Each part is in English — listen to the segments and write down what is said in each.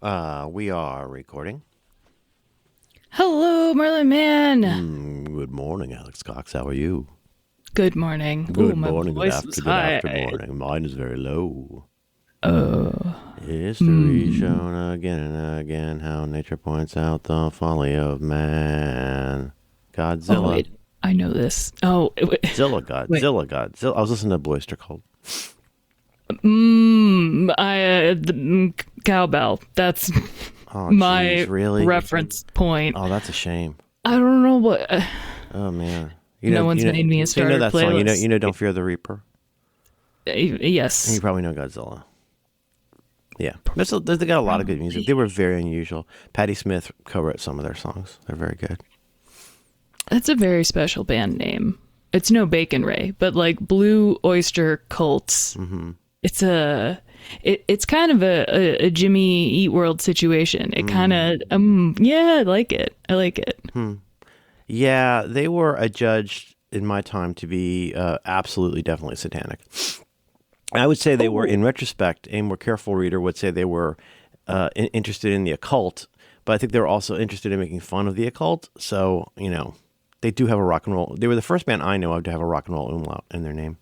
We are recording. Hello, Merlin Man. Good morning, Alex Cox. How are you? Good morning. Ooh, Good my morning, voice was good high. after morning. Mine is very low. Oh. History shown again and again how nature points out the folly of man. Oh, Godzilla. wait. I know this. Oh, Zilla, wait. Godzilla. I was listening to Boyster Cult. Cowbell. That's Oh, my jeez, really? reference point. Oh, that's a shame. I don't know what. Oh, man. No one's made me a So you know starter that song. playlist. Don't Fear the Reaper. And you Yes. probably know Godzilla. Yeah, they got a lot of good music. They were very unusual. Patti Smith co-wrote some of their songs. They're very good. That's a very special band name. It's no Bacon Ray, but like Blue Oyster Cults. It's it's kind of a Jimmy Eat World situation. It kind of yeah, I like it. I like it. Yeah, they were adjudged in my time to be absolutely, definitely satanic. I would say they were, in retrospect, a more careful reader would say they were interested in the occult, but I think they were also interested in making fun of the occult. So, they do have a rock and roll. They were the first band I know of to have a rock and roll umlaut in their name.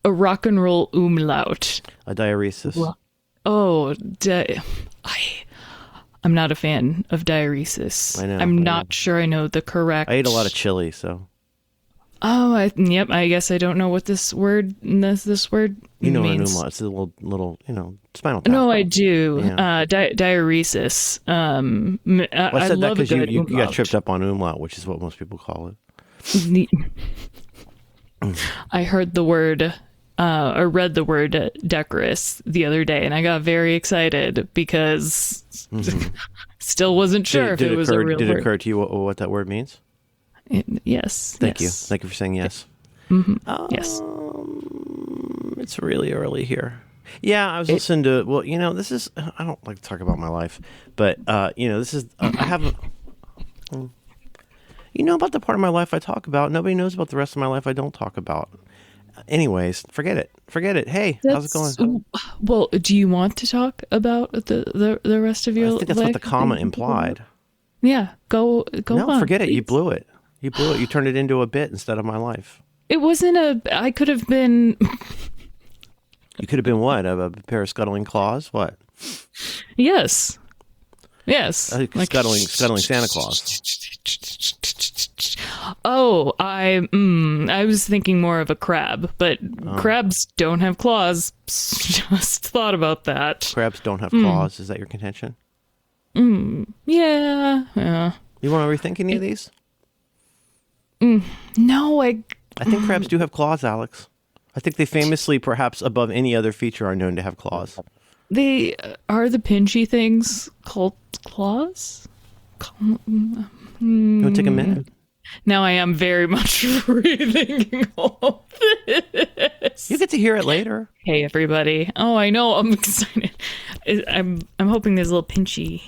A rock and roll umlaut. A diaresis. Oh, I'm not a fan of diuresis. I know. I'm not sure I know the correct. I ate a lot of chili, so. Oh, yep. I guess I don't know what this word means. What an umlaut. It's a little, spinal tap. No, I do. Yeah. Diuresis. Well, I I said that love a because you, good you got umlaut. tripped up on umlaut, which is what most people call it. I heard the word, or read the word decorous the other day, and I got very excited because still wasn't sure if it was a real Did it word. occur to you what that word means? Yes. Thank you. yes. Thank you for saying yes. Yes. It's really early here. Yeah, I was listening to, this is, I don't like to talk about my life, but, this is, I have, about the part of my life I talk about. Nobody knows about the rest of my life I don't talk about. Anyways, forget it. Hey, how's it going? Well, do you want to talk about the rest of your I life? think that's what the comma implied. Yeah, go No, on. forget it. You please. blew it. You turned it into a bit instead of my life. It wasn't I could have been. You could have been what? A pair of scuttling claws? What? Yes. Yes. Scuttling Santa Claus. Oh, I was thinking more of a crab, but crabs don't have claws. Just thought about that. Crabs don't have claws. Is that your contention? Yeah. Yeah. You want to rethink any of these? No, I think crabs do have claws, Alex. I think they famously, perhaps above any other feature, are known to have claws. they are the pinchy things called claws. You want to take a minute? Now I am very much rethinking all this. You get to hear it later. Hey everybody! Oh, I know. I'm excited. I'm hoping there's little pinchy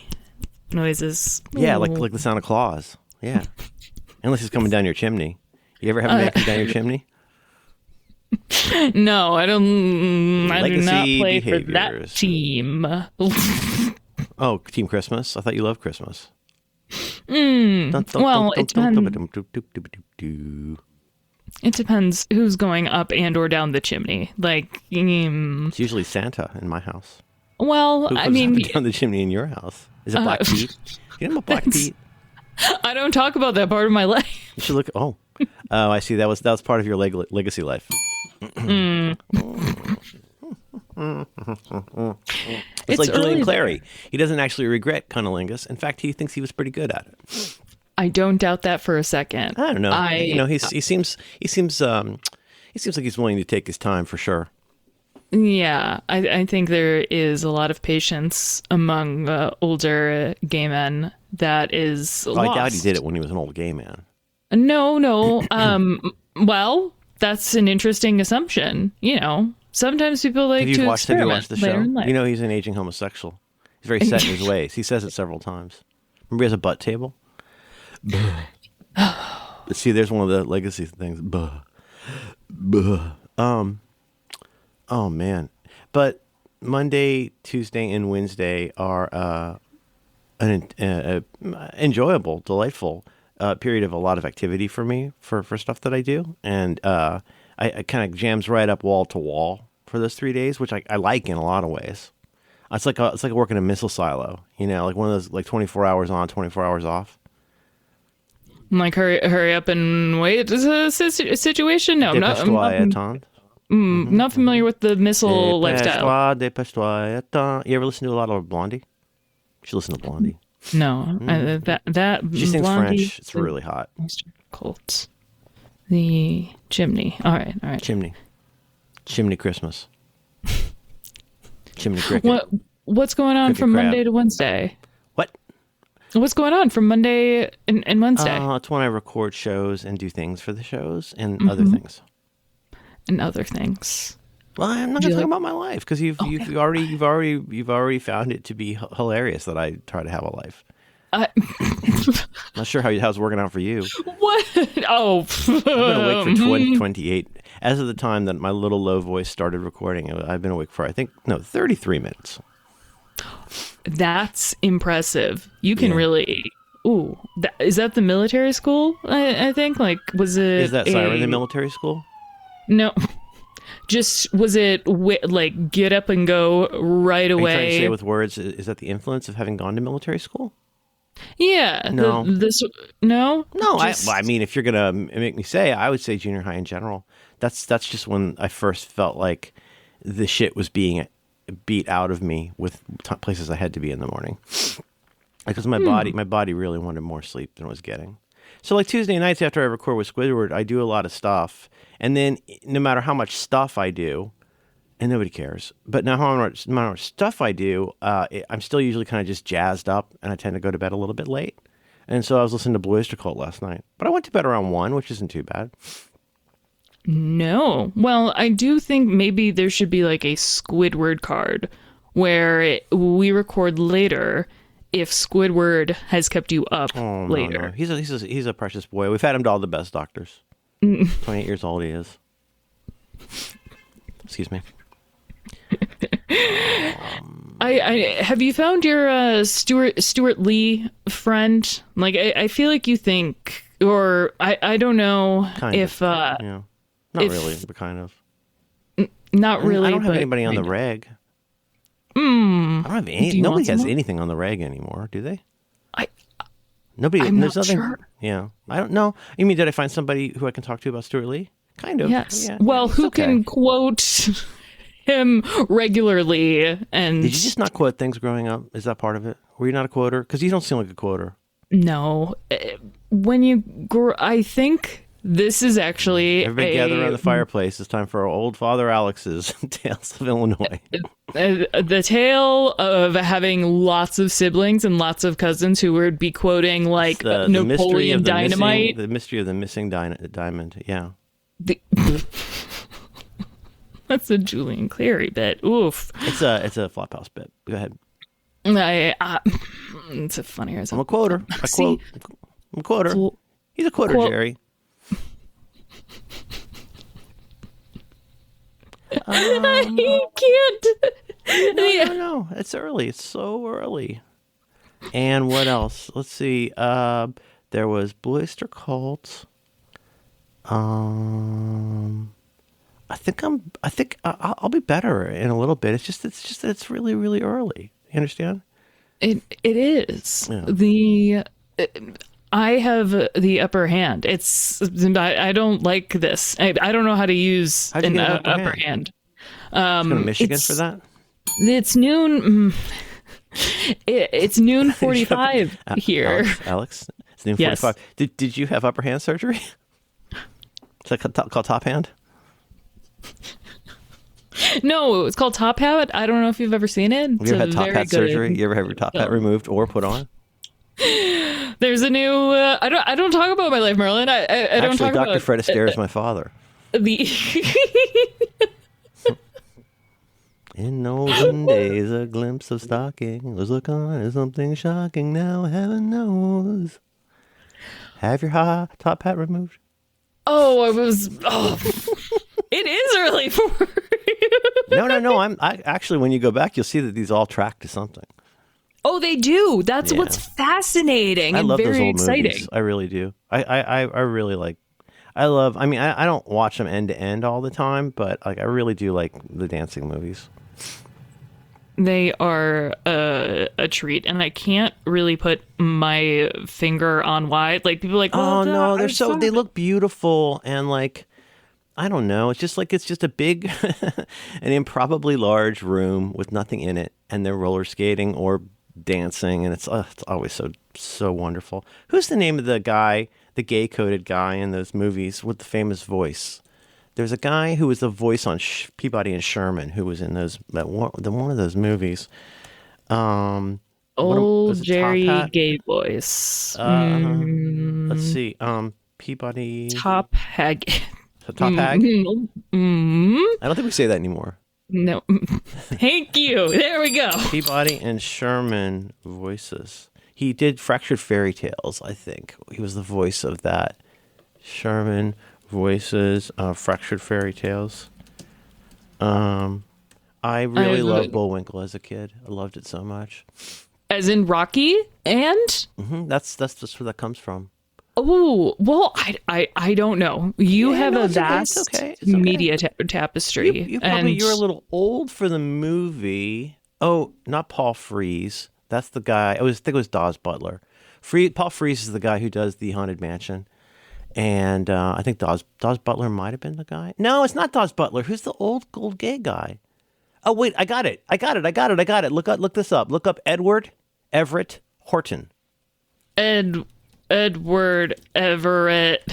noises. Yeah, Ooh. like the sound of claws. Yeah. Unless it's coming down your chimney. You ever have a man come down your chimney? No, I don't. I do not Legacy play for that behaviors. team. Oh, Team Christmas? I thought you loved Christmas. Well, it depends. It depends who's going up and or down the chimney. Like, It's usually Santa in my house. well, Who I comes up mean, and down the chimney in your house? Is it Black Pete? You know Black Pete? I don't talk about that part of my life. You should look. Oh, I see. That was part of your legacy life. It's like early Julian Clary. He doesn't actually regret cunnilingus. In fact, he thinks he was pretty good at it. I don't doubt that for a second. I don't know. He seems like he's willing to take his time for sure. Yeah, I think there is a lot of patience among older gay men that is lost. I doubt he did it when he was an old gay man. No. Well, that's an interesting assumption. Sometimes people like Have you to watched experiment the later show? in life. He's an aging homosexual. He's very set in his ways. He says it several times. Remember he has a butt table? See, there's one of the legacy things. Oh man. But Monday, Tuesday, and Wednesday are an enjoyable, delightful period of a lot of activity for me for stuff that I do, and I kind of jams right up wall to wall for those 3 days, which I like in a lot of ways. It's like working a missile silo, like one of those like 24 hours on, 24 hours off. Like hurry up and wait. Is a situation? No, not familiar with the missile lifestyle. Dépêche-toi, attends. You ever listen to a lot of Blondie? You should listen to Blondie. No, that She sings Blondie, French. It's really hot. Colts. The chimney. All right. Chimney Christmas. Chimney cricket. What's going on Cricket from crab. Monday to Wednesday? What? What's going on from Monday and Wednesday? It's when I record shows and do things for the shows and other things. And other things. Well, I'm not going to talk about my life because you've already found it to be hilarious that I try to have a life. Not sure how's it working out for you. What? Oh, I've been awake for 28. As of the time that my little low voice started recording, I've been awake for 33 minutes. That's impressive. You can really. Ooh, is that the military school? I think was it? Is that Siren the military school? No. Just was it like get up and go right away? Are you trying to say with words? Is that the influence of having gone to military school? Yeah. No. No. I mean, if you're gonna make me say, I would say junior high in general. That's just when I first felt like the shit was being beat out of me with places I had to be in the morning, because my body really wanted more sleep than it was getting. So like Tuesday nights after I record with Squidward, I do a lot of stuff, and then no matter how much stuff I do, and nobody cares, but no matter how much stuff I do, I'm still usually kind of just jazzed up, and I tend to go to bed a little bit late. And so I was listening to Blue Oyster Cult last night, but I went to bed around 1, which isn't too bad. No. Well, I do think maybe there should be like a Squidward card where we record later if Squidward has kept you up later. No. He's a precious boy. We've had him to all the best doctors. 28 years old he is. Excuse me. I have you found your Stuart Lee friend? Like I feel like you think, or I don't know Kind if of. Yeah. Not really, but kind of. Not really. I don't have but anybody on the reg. I don't have any. Nobody has anything on the reg anymore, do they? Nobody. I'm there's not nothing. sure. Yeah, I don't know. You mean did I find somebody who I can talk to about Stuart Lee? Kind of. Yes. Yeah, well, it's who okay. can quote him regularly? And Did you just not quote things growing up? Is that part of it? Were you not a quoter? Because you don't seem like a quoter. No, when you grow, I think. This is actually Everybody gather around the fireplace. It's time for old Father Alex's Tales of Illinois. The tale of having lots of siblings and lots of cousins who would be quoting like the Napoleon Dynamite. The mystery of the missing diamond. Yeah. That's a Julian Clary bit. Oof. It's a Flophouse bit. Go ahead. It's a funnier. I'm a quoter. I'm a quoter. He's a quoter, Jerry. I can't. No. It's early. It's so early. And what else? Let's see. There was Blue Oyster Cult. I think I'll be better in a little bit. It's just that it's really, really early. You understand? It is. Yeah. I have the upper hand. I don't like this. I don't know how to use an upper hand. Go to Michigan for that? It's noon. It's noon 45 here. Alex, it's noon 45. Did you have upper hand surgery? Is that called top hand? No, it's called top hat. I don't know if you've ever seen it. Have you ever had top hat surgery? You ever have your top hat removed or put on? There's a new. I don't talk about my life, Merlin. I don't talk about. Dr. Fred Astaire is my father. In olden days, a glimpse of stocking was look on as something shocking. Now heaven knows. Have your top hat removed? Oh, I was. Oh, it is early for you. No. I actually, when you go back, you'll see that these all track to something. Oh, they do. That's Yeah. what's fascinating I and love those very old exciting. movies. I really do. I really like. I don't watch them end to end all the time, but like I really do like the dancing movies. They are a treat, and I can't really put my finger on why. Like people are like, well, Oh no, I saw they it. look beautiful and like I don't know. It's just a big, an improbably large room with nothing in it, and they're roller skating or dancing, and it's always so wonderful. Who's the name of the guy, the gay coded guy in those movies with the famous voice? There's a guy who was the voice on Peabody and Sherman who was in one of those movies. Was Old it Top Jerry Hat? Gay Voice. Let's see. Peabody Top Hag. Top Hag. Mm, I don't think we say that anymore. no. Thank you. There we go. Peabody and Sherman voices. He did Fractured Fairy Tales, I think. He was the voice of that. Sherman voices Fractured Fairy Tales. I really loved Bullwinkle as a kid. I loved it so much. As in Rocky and That's just where that comes from. oh well, I don't know. You Yeah, have no, a it's okay, vast it's okay, it's okay. media tapestry. You're a little old for the movie. Oh, not Paul Frees. That's the guy. I think it was Dawes Butler. Paul Frees is the guy who does the Haunted Mansion, and I think Dawes Butler might have been the guy. No, it's not Dawes Butler. Who's the old gay guy? Oh wait, I got it. Look this up. Look up Edward Everett Horton. Edward Everett.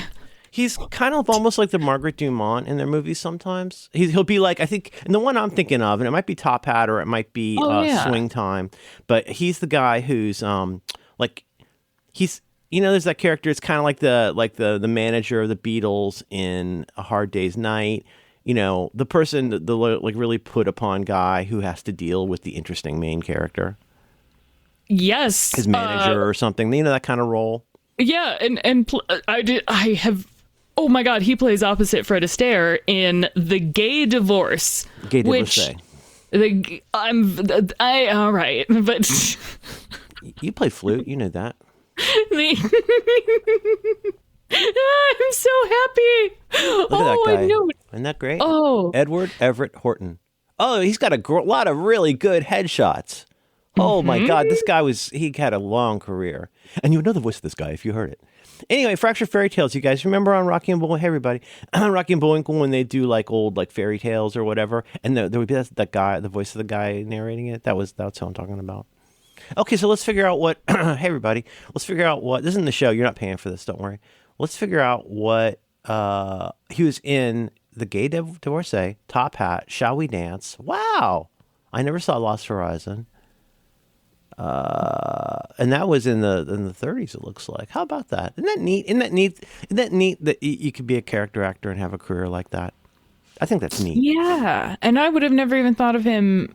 He's kind of almost like the Margaret Dumont in their movies sometimes. He'll be like, I think, and the one I'm thinking of, and it might be Top Hat or it might be Swing Time, but he's the guy who's like, he's, there's that character. It's kind of like the manager of the Beatles in A Hard Day's Night. The person, the like really put upon guy who has to deal with the interesting main character. Yes, His manager or something. That kind of role. Yeah, I have. Oh my God, he plays opposite Fred Astaire in The Gay Divorce. Gay Divorce. All right, but you play flute. You know that. I'm so happy. Look at that guy. I know. Isn't that great? Oh, Edward Everett Horton. Oh, he's got a lot of really good headshots. Oh my God, this guy he had a long career. And you would know the voice of this guy if you heard it. Anyway, Fractured Fairy Tales, you guys remember on Rocky and Bullwinkle? Hey, everybody. Rocky and Bullwinkle, when they do like old like fairy tales or whatever, and there would be that guy, the voice of the guy narrating it. That's who I'm talking about. Okay, so let's figure out what, hey, everybody, let's figure out what, this isn't the show. You're not paying for this. Don't worry. Let's figure out what he was in The Gay Divorcee, Top Hat, Shall We Dance? Wow. I never saw Lost Horizon. And that was in the 30s. It looks like. How about that? Isn't that neat? Isn't that neat that you could be a character actor and have a career like that? I think that's neat. yeah. And I would have never even thought of him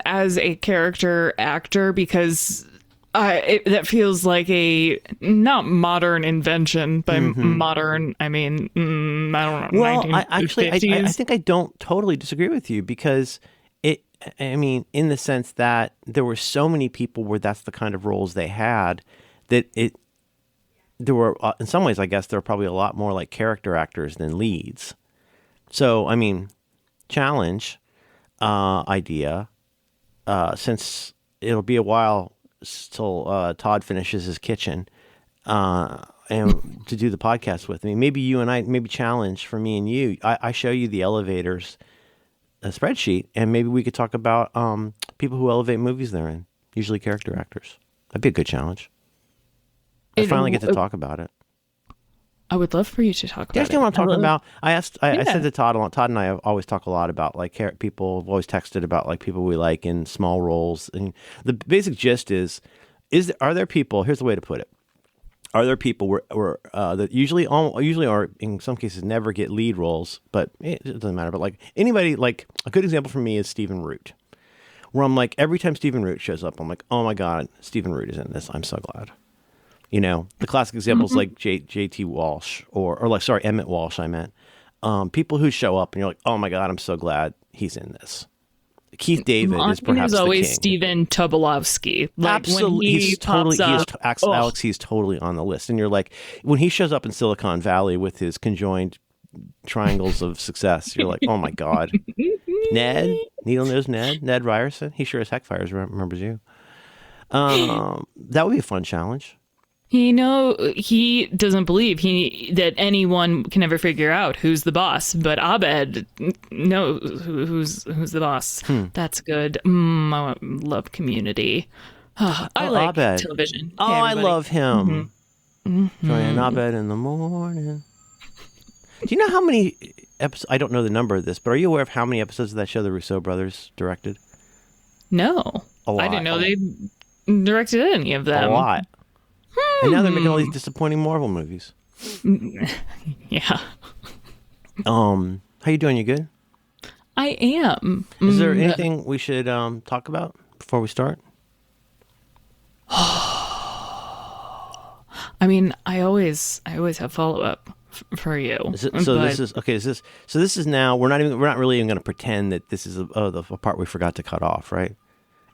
as a character actor because that feels like a not modern invention. By modern, I mean I don't know. Well, I think I don't totally disagree with you because in the sense that there were so many people where that's the kind of roles they had that there were, in some ways, I guess there were probably a lot more like character actors than leads. So, challenge, idea, since it'll be a while till Todd finishes his kitchen, and to do the podcast with me, maybe you and I, maybe challenge for me and you, I show you the elevators, a spreadsheet, and maybe we could talk about people who elevate movies they're in, usually character actors. That'd be a good challenge. I finally get to talk about it. I would love for you to talk about it. You know what I'm talking about? I said to Todd a lot. Todd and I always talk a lot about like people. Have always texted about like people we like in small roles, and the basic gist are there people? Here's the way to put it: are there people where that usually are in some cases never get lead roles, but it doesn't matter. But like anybody, like a good example for me is Stephen Root, where I'm like every time Stephen Root shows up, I'm like, oh my God, Stephen Root is in this. I'm so glad. The classic examples like J.T. Walsh or Emmett Walsh, I meant. People who show up and you're like, oh my God, I'm so glad he's in this. Keith David is Mine perhaps is always the king. Steven Tobolowsky. Like, Absolutely, when he pops up, Alex. He's totally on the list, and you're like, when he shows up in Silicon Valley with his conjoined triangles of success, you're like, oh my god, Ned, needle nose Ned Ryerson. He sure as heck remembers you. That would be a fun challenge. He doesn't believe that anyone can ever figure out who's the boss, but Abed knows who's the boss. That's good. I love Community. I like Abed. television. Oh, Hey, I everybody. love him. Join Abed in the morning. Do you know how many episodes? I don't know the number of this, but are you aware of how many episodes of that show the Russo brothers directed? No, A lot. I didn't know they directed any of them. A lot. And now they're making all these disappointing Marvel movies. Yeah, How you doing? You good? I am. Is there anything we should talk about before we start? I mean, I always have follow up for you. This is now we're not really even going to pretend that this is the part we forgot to cut off, right?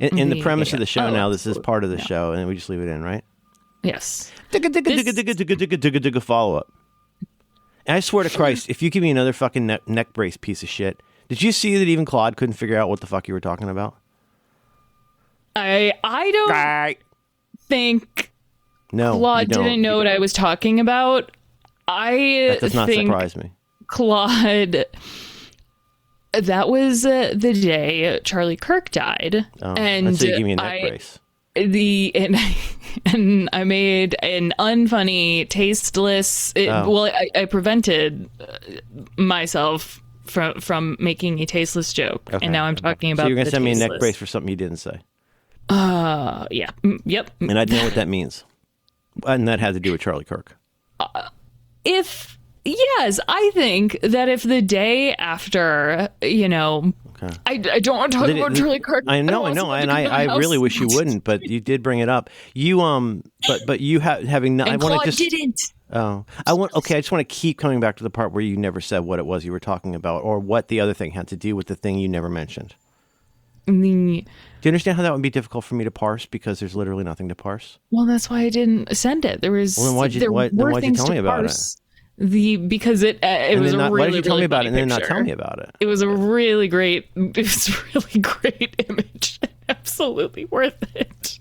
In the premise of the show now, this is part of the show, and we just leave it in, right? Yes. Follow up. And I swear to Christ, if you give me another fucking neck brace piece of shit, did you see that even Claude couldn't figure out what the fuck you were talking about? I don't think Claude didn't know what I was talking about. That does not surprise me. Claude, that was the day Charlie Kirk died. And so you give me a neck brace. And I made an unfunny, tasteless. Well, I prevented myself from making a tasteless joke, and now I'm talking about. So you're gonna send me a neck tasteless. brace for something you didn't say. Yeah. Yep. And I know what that means, and that had to do with Charlie Kirk. Yes, I think that if the day after, I don't want to talk about Charlie Kirk. I know, and I really wish you wouldn't, but you did bring it up. You but you having not. And I want Claude to just. didn't. Oh, I just want to keep coming back to the part where you never said what it was you were talking about, or what the other thing had to do with the thing you never mentioned. Do you understand how that would be difficult for me to parse because there's literally nothing to parse? Well, that's why I didn't send it. There was. Well, then why'd you tell me about it? Because it was a really, why did you tell me about it and then not picture. tell me about it? It was a really great. It was a really great image. Absolutely worth it.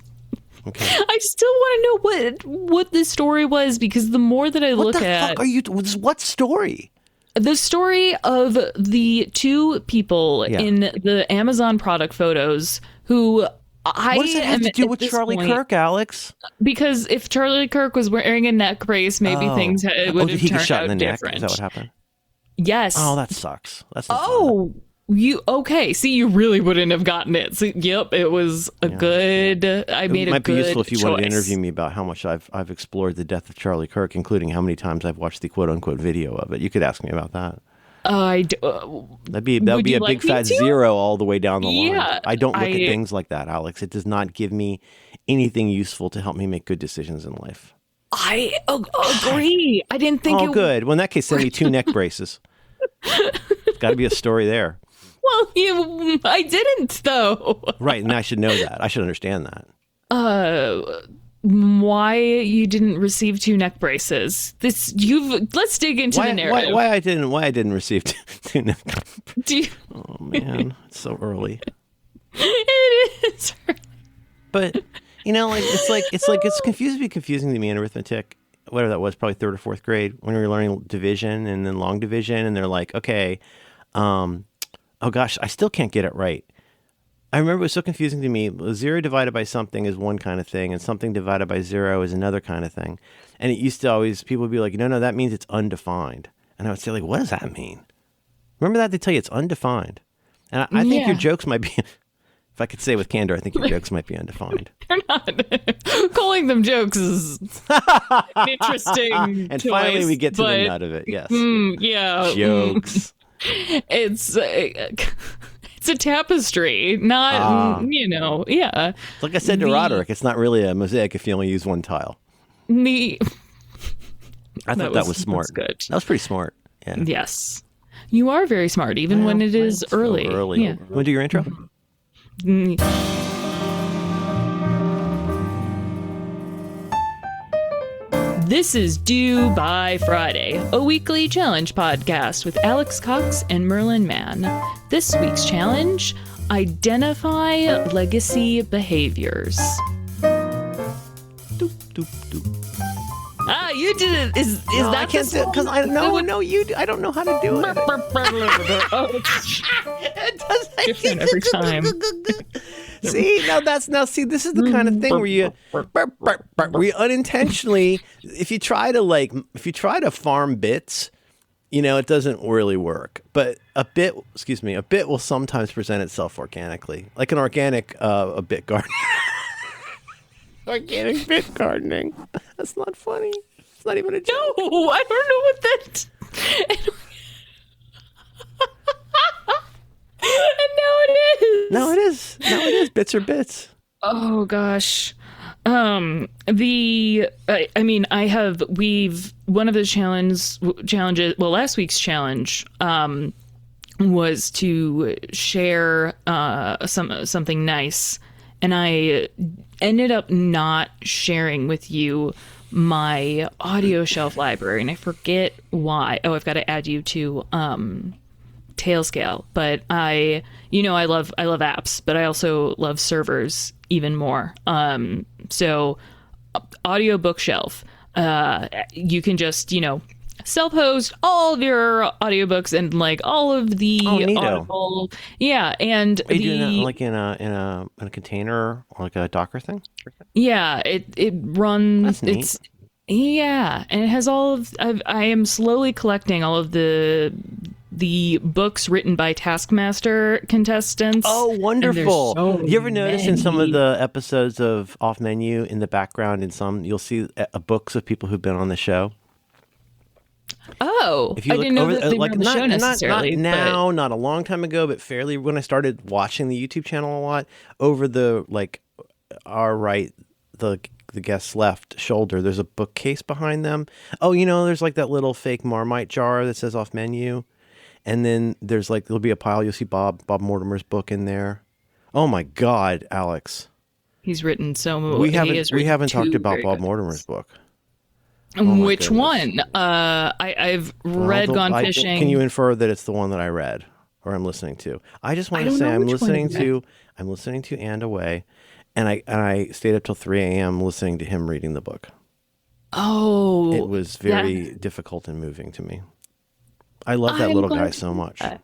Okay. I still want to know what the story was, because the more that I look at, what the fuck are you? What story? The story of the two people in the Amazon product photos who what does that have to do with Charlie Kirk, Alex? Because if Charlie Kirk was wearing a neck brace, maybe things would have did he get turned shot out in the different. neck? Is that what happened? Yes. Oh, that sucks. That's not fun. You okay? See, you really wouldn't have gotten it. So, yep, it was a good. I made a good choice. It might be useful if you wanted to interview me about how much I've explored the death of Charlie Kirk, including how many times I've watched the quote unquote video of it. You could ask me about that. That'd be a big fat zero all the way down the line. I don't look at things like that, Alex. It does not give me anything useful to help me make good decisions in life. I agree. I didn't think. Oh, good. Well, in that case, send me 2 neck braces. Got to be a story there. Well, I didn't though. Right, and I should know that. I should understand that. Why you didn't receive 2 neck braces? Let's dig into the narrative. Why I didn't receive 2 neck braces? Oh man, it's so early. It is. But it's confusing to me in arithmetic. Whatever that was, probably 3rd or 4th grade when we were learning division and then long division, and they're like, okay, oh gosh, I still can't get it right. I remember it was so confusing to me. 0 divided by something is one kind of thing, and something divided by 0 is another kind of thing. And it used to always, people would be like, no, that means it's undefined. And I would say, like, what does that mean? Remember that? They tell you it's undefined. And I think your jokes might be, if I could say with candor, I think your jokes might be undefined. They're not. Calling them jokes is an interesting And choice, finally we get to the nut of it, yes. Yeah. Jokes. It's a tapestry, not, yeah. Like I said to Roderick, it's not really a mosaic if you only use one tile. I thought that was smart. Good. That was pretty smart. Yeah. Yes. You are very smart, even when it is early. You want to do your intro? This is Due by Friday, a weekly challenge podcast with Alex Cox and Merlin Mann. This week's challenge: identify legacy behaviors. Doop, doop, doop. Ah, you did it. Is No, that I can't do it because I don't know how to do it. It does different every time. See, see, this is the kind of thing where you unintentionally, if you try to farm bits, it doesn't really work. But a bit will sometimes present itself organically, like an organic a bit garden. Organic bit gardening. That's not funny. It's not even a joke. No, I don't know what that. And now it is. No, it is. Bits are bits. Oh gosh. One of the challenges. Well, last week's challenge was to share something nice, and I ended up not sharing with you my audio shelf library, and I forget why. Oh, I've got to add you to Tailscale, but I love apps, but I also love servers even more. So audio bookshelf, you can just, self-host all of your audiobooks and like all of the Audible. Yeah. And are you doing that like in a container, like a Docker thing? Yeah, it runs. That's neat. It's yeah, and it has all of. I am slowly collecting all of the books written by Taskmaster contestants. Oh, wonderful! So you ever notice in some of many. the episodes of Off Menu in the background, in some you'll see books of people who've been on the show. Oh, If you I look didn't know over, that they were on the show necessarily. not now, not a long time ago, but fairly when I started watching the YouTube channel a lot. Over the our right, the guest's left shoulder, there's a bookcase behind them. Oh, there's like that little fake Marmite jar that says Off Menu, and then there'll be a pile. You'll see Bob Mortimer's book in there. Oh my God, Alex, He's written so much. we haven't talked about Bob Mortimer's book. Oh Which goodness. one? I've read Gone Fishing. Can you infer that it's the one that I read or I'm listening to? I just want I to don't say know I'm which one listening to And Away, and I stayed up till 3 a.m. listening to him reading the book. Oh, It was very difficult and moving to me. I love that I'm little glad guy to so hear much. that.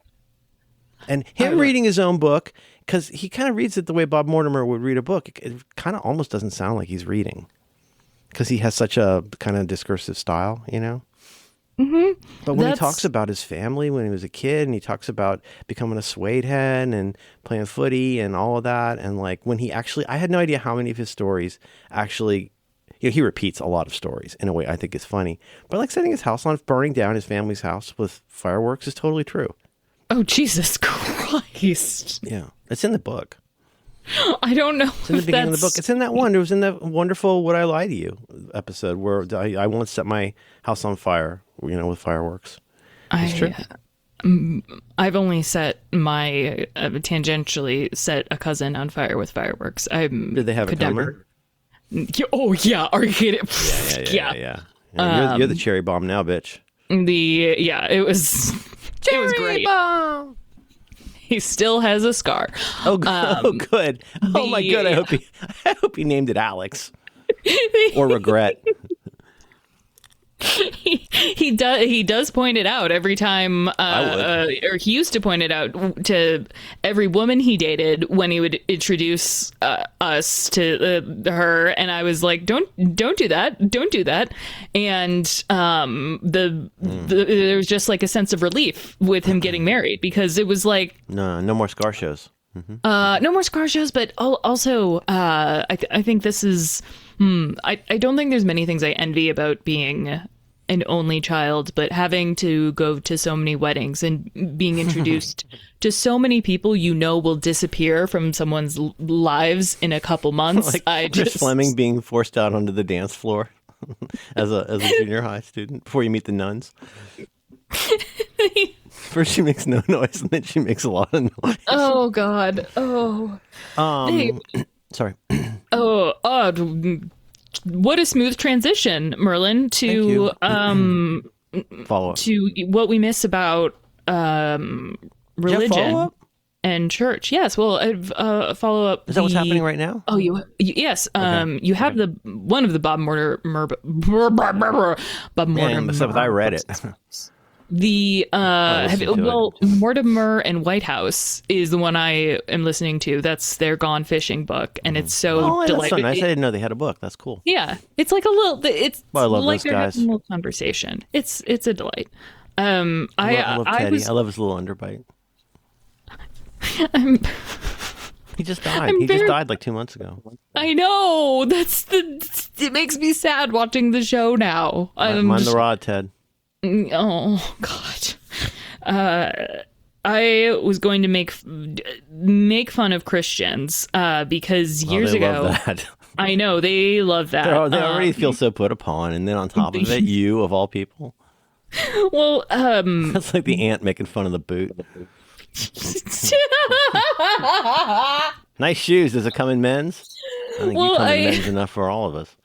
And him reading his own book, because he kind of reads it the way Bob Mortimer would read a book. It kind of almost doesn't sound like he's reading, because he has such a kind of discursive style, Mm-hmm. But when he talks about his family when he was a kid, and he talks about becoming a suede head and playing footy and all of that, and like when he actually, I had no idea how many of his stories actually, he repeats a lot of stories in a way I think is funny. But like setting his house on, burning down his family's house with fireworks is totally true. Oh, Jesus Christ. Yeah, it's in the book. I don't know. It's in the beginning of the book. It's in that one. It was in that wonderful "Would I Lie to You" episode where I once set my house on fire, with fireworks. It's true. I've only set my tangentially set a cousin on fire with fireworks. Did they have a timer? Oh yeah, are you kidding? Yeah. You're the cherry bomb now, bitch. It was great. Bomb. He still has a scar. Oh, good. Oh my God. I hope he named it Alex or Regret. He does point it out every time, or he used to point it out to every woman he dated when he would introduce us to her, and I was like, don't do that, and there was just like a sense of relief with him getting married, because it was like no more scar shows. Mm-hmm. No more scar shows, but also I think this is I don't think there's many things I envy about being an only child, but having to go to so many weddings and being introduced to so many people will disappear from someone's lives in a couple months. Like Chris Fleming being forced out onto the dance floor as a junior high student before you meet the nuns. First she makes no noise, and then she makes a lot of noise. Oh God. Oh. They, Sorry. oh. What a smooth transition, Merlin, to Follow up. to what we miss about religion and church. Yes. Well, follow up. Is that what's happening right now? Oh, yes. Okay. You have the one of the Bob Mortimer. Except I read it. Mortimer and White House is the one I am listening to. That's their Gone Fishing book, and it's so delightful. So nice. I didn't know they had a book. That's cool. Yeah, it's like a little. It's I love like those guys. having a little conversation. It's a delight. I love Teddy. I love his little underbite. He just died. He just died like 2 months ago. I know. It makes me sad watching the show now. Mind the rod, Ted. Oh God. I was going to make fun of Christians because years ago. Love that. I know they love that. They already feel so put upon, and then on top of it, you of all people. Well, that's like the ant making fun of the boot. Nice shoes. Does it come in men's? I think you come in men's enough for all of us.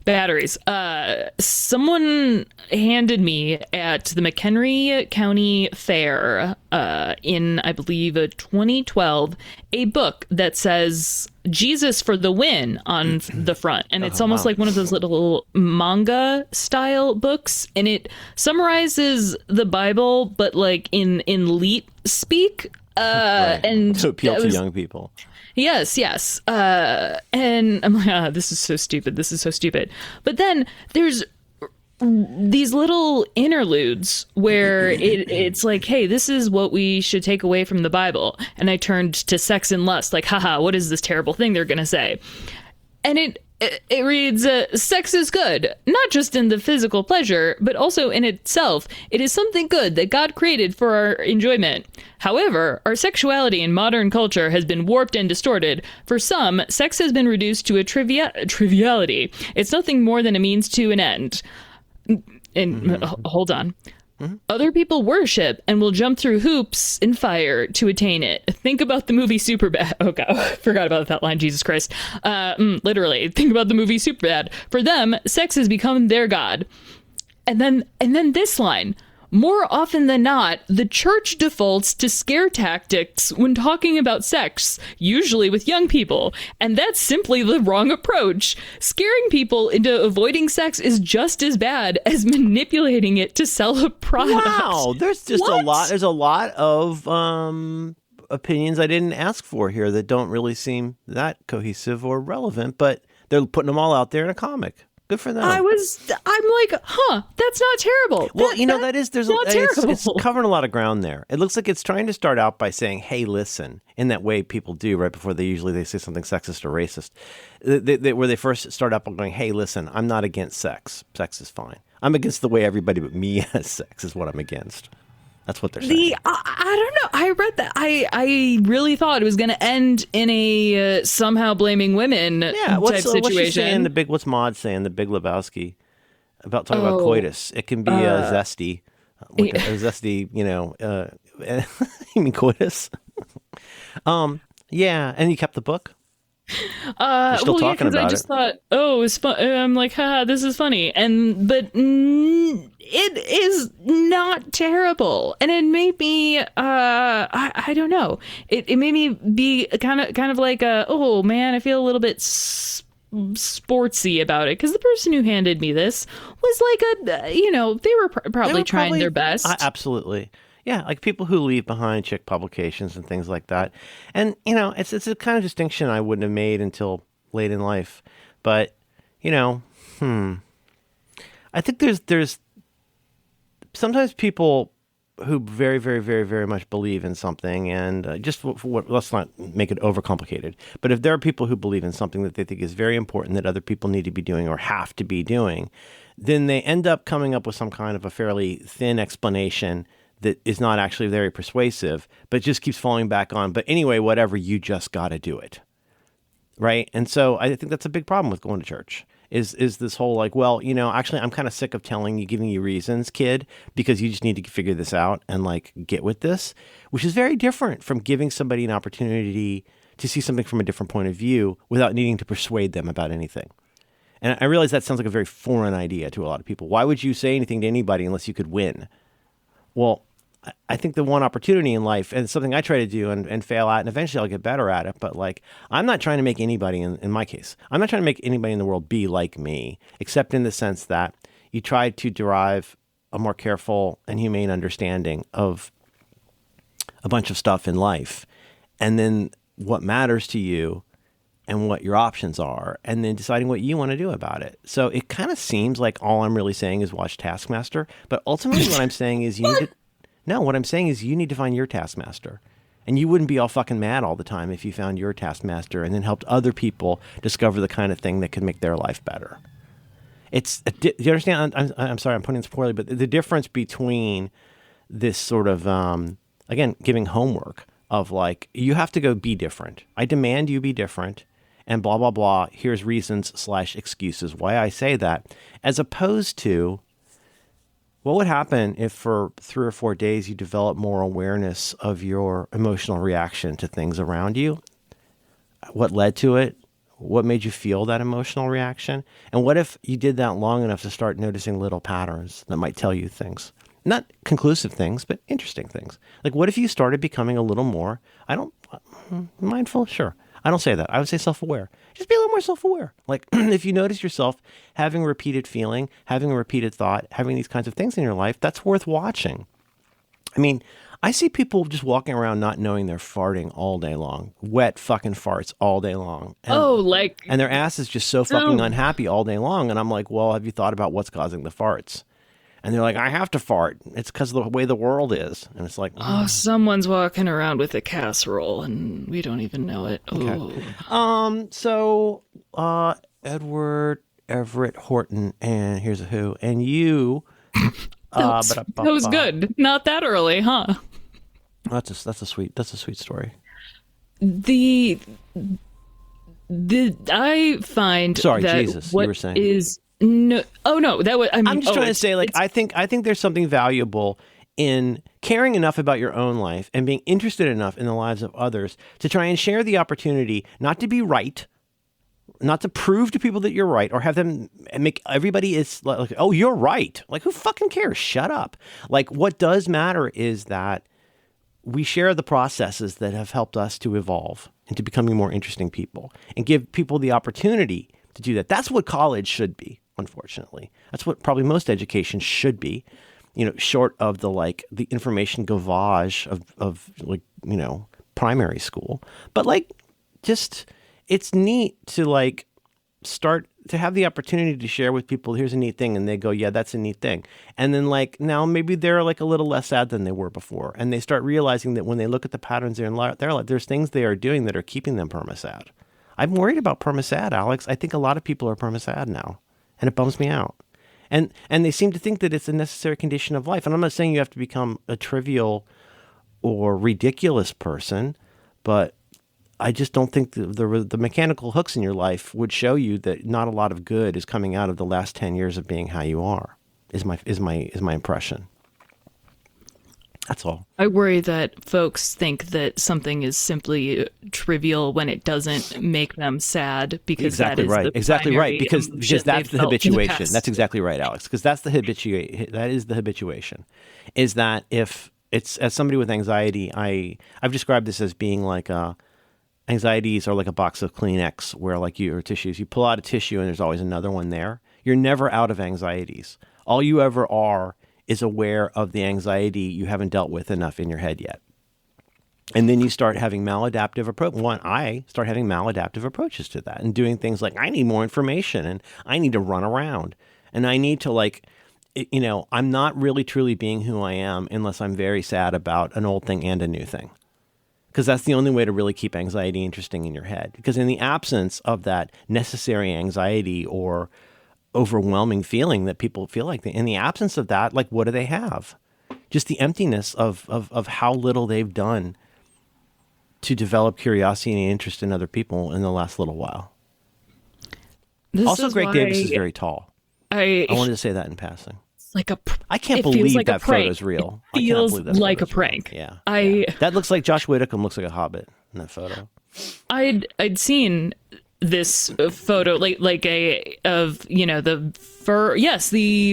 Batteries. Someone handed me at the McHenry County Fair in, I believe, 2012, a book that says Jesus for the win on the front. And it's almost like one of those little manga style books. And it summarizes the Bible, but like in leet speak. Right. And to appeal to young people. Yes. And I'm like, this is so stupid. This is so stupid. But then there's these little interludes where it's like, hey, this is what we should take away from the Bible. And I turned to sex and lust, like, haha, what is this terrible thing they're going to say? And it reads, sex is good, not just in the physical pleasure, but also in itself. It is something good that God created for our enjoyment. However, our sexuality in modern culture has been warped and distorted. For some, sex has been reduced to a triviality. It's nothing more than a means to an end. And hold on. Other people worship and will jump through hoops and fire to attain it. Think about the movie Superbad. Oh God, forgot about that line. Jesus Christ. Literally, think about the movie Superbad. For them, sex has become their god. And then this line. More often than not, the church defaults to scare tactics when talking about sex, usually with young people, and that's simply the wrong approach. Scaring people into avoiding sex is just as bad as manipulating it to sell a product. Wow, there's just a lot. There's a lot of opinions I didn't ask for here that don't really seem that cohesive or relevant, but they're putting them all out there in a comic. Good for them. I'm like, that's not terrible. Well, it's covering a lot of ground there. It looks like it's trying to start out by saying, hey, listen, in that way people do right before they say something sexist or racist, where they first start up going, hey, listen, I'm not against sex. Sex is fine. I'm against the way everybody but me has sex is what I'm against. That's what they're saying. I don't know. I read that. I really thought it was going to end in a somehow blaming women type situation. What's Maud saying? The Big Lebowski about talking about coitus. It can be zesty, like a zesty. You mean coitus? Yeah. And you kept the book. You're still talking about I just thought, it was fun. I'm like, haha, this is funny, but it is not terrible, and it made me, I don't know, it made me be kind of like, oh man, I feel a little bit sportsy about it because the person who handed me this was like they were probably trying their best. Absolutely. Yeah, like people who leave behind chick publications and things like that. And, it's a kind of distinction I wouldn't have made until late in life. But, I think there's sometimes people who very, very, very, very much believe in something, and let's not make it overcomplicated. But if there are people who believe in something that they think is very important that other people need to be doing or have to be doing, then they end up coming up with some kind of a fairly thin explanation that is not actually very persuasive, but just keeps falling back on. But anyway, whatever, you just got to do it. Right? And so I think that's a big problem with going to church is this whole like, well, actually, I'm kind of sick of giving you reasons, kid, because you just need to figure this out and like get with this, which is very different from giving somebody an opportunity to see something from a different point of view without needing to persuade them about anything. And I realize that sounds like a very foreign idea to a lot of people. Why would you say anything to anybody unless you could win? Well, I think the one opportunity in life, and it's something I try to do and fail at, and eventually I'll get better at it, but like, I'm not trying to make anybody, in my case, I'm not trying to make anybody in the world be like me, except in the sense that you try to derive a more careful and humane understanding of a bunch of stuff in life, and then what matters to you and what your options are, and then deciding what you want to do about it. So it kind of seems like all I'm really saying is watch Taskmaster, but ultimately what I'm saying is what I'm saying is you need to find your taskmaster. And you wouldn't be all fucking mad all the time if you found your taskmaster and then helped other people discover the kind of thing that could make their life better. Do you understand? I'm sorry, I'm putting this poorly, but the difference between this sort of, again, giving homework of like, you have to go be different. I demand you be different and blah, blah, blah. Here's reasons/excuses why I say that, as opposed to, what would happen if for 3 or 4 days you develop more awareness of your emotional reaction to things around you? What led to it? What made you feel that emotional reaction? And what if you did that long enough to start noticing little patterns that might tell you things? Not conclusive things, but interesting things. Like, what if you started becoming a little more, mindful? Sure. I don't say that. I would say self-aware. Just be a little more self-aware. Like, if you notice yourself having a repeated feeling, having a repeated thought, having these kinds of things in your life, that's worth watching. I mean, I see people just walking around not knowing they're farting all day long. Wet fucking farts all day long. And their ass is just so fucking unhappy all day long. And I'm like, well, have you thought about what's causing the farts? And they're like, I have to fart. It's because of the way the world is. And it's like, someone's walking around with a casserole and we don't even know it. Okay. So Edward Everett Horton, and here's a who, and you. That was good. Not that early, huh? That's a sweet story. I find Sorry, that Jesus, what you were saying. Is no. Oh no, that was. I'm just trying to say, like, I think there's something valuable in caring enough about your own life and being interested enough in the lives of others to try and share the opportunity not to be right, not to prove to people that you're right, or have them make everybody is like, oh, you're right. Like, who fucking cares? Shut up. Like, what does matter is that we share the processes that have helped us to evolve into becoming more interesting people and give people the opportunity to do that. That's what college should be, unfortunately. That's what probably most education should be, short of the information gavage of primary school. But it's neat to start to have the opportunity to share with people, here's a neat thing. And they go, yeah, that's a neat thing. And then now maybe they're a little less sad than they were before. And they start realizing that when they look at the patterns in their life, there's things they are doing that are keeping them perma-sad. I'm worried about perma-sad, Alex. I think a lot of people are perma-sad now, and it bums me out. And they seem to think that it's a necessary condition of life. And I'm not saying you have to become a trivial or ridiculous person, but I just don't think the mechanical hooks in your life would show you that not a lot of good is coming out of the last 10 years of being how you are, is my impression. That's all. I worry that folks think that something is simply trivial when it doesn't make them sad, because exactly that is right. Exactly right. Because that's the habituation. The that's exactly right, Alex. Because that is the habituation. Is that if it's, as somebody with anxiety, I've described this as being like anxieties are like a box of Kleenex where your tissues, you pull out a tissue and there's always another one there. You're never out of anxieties. All you ever are is aware of the anxiety you haven't dealt with enough in your head yet. And then you start having maladaptive approach. I start having maladaptive approaches to that and doing things like, I need more information and I need to run around and I need to I'm not really truly being who I am unless I'm very sad about an old thing and a new thing. Because that's the only way to really keep anxiety interesting in your head. Because in the absence of that necessary anxiety or overwhelming feeling that people feel like, in the absence of that, what do they have? Just the emptiness of how little they've done to develop curiosity and interest in other people in the last little while. This Also, is Greg why Davis is very tall. I I wanted to say that in passing. like a. I can't it feels believe like a that prank. photo's real. It feels I can't believe that like a photo's real. prank. Yeah. That looks like Josh Whitcomb looks like a hobbit in that photo. I'd seen this photo like a of the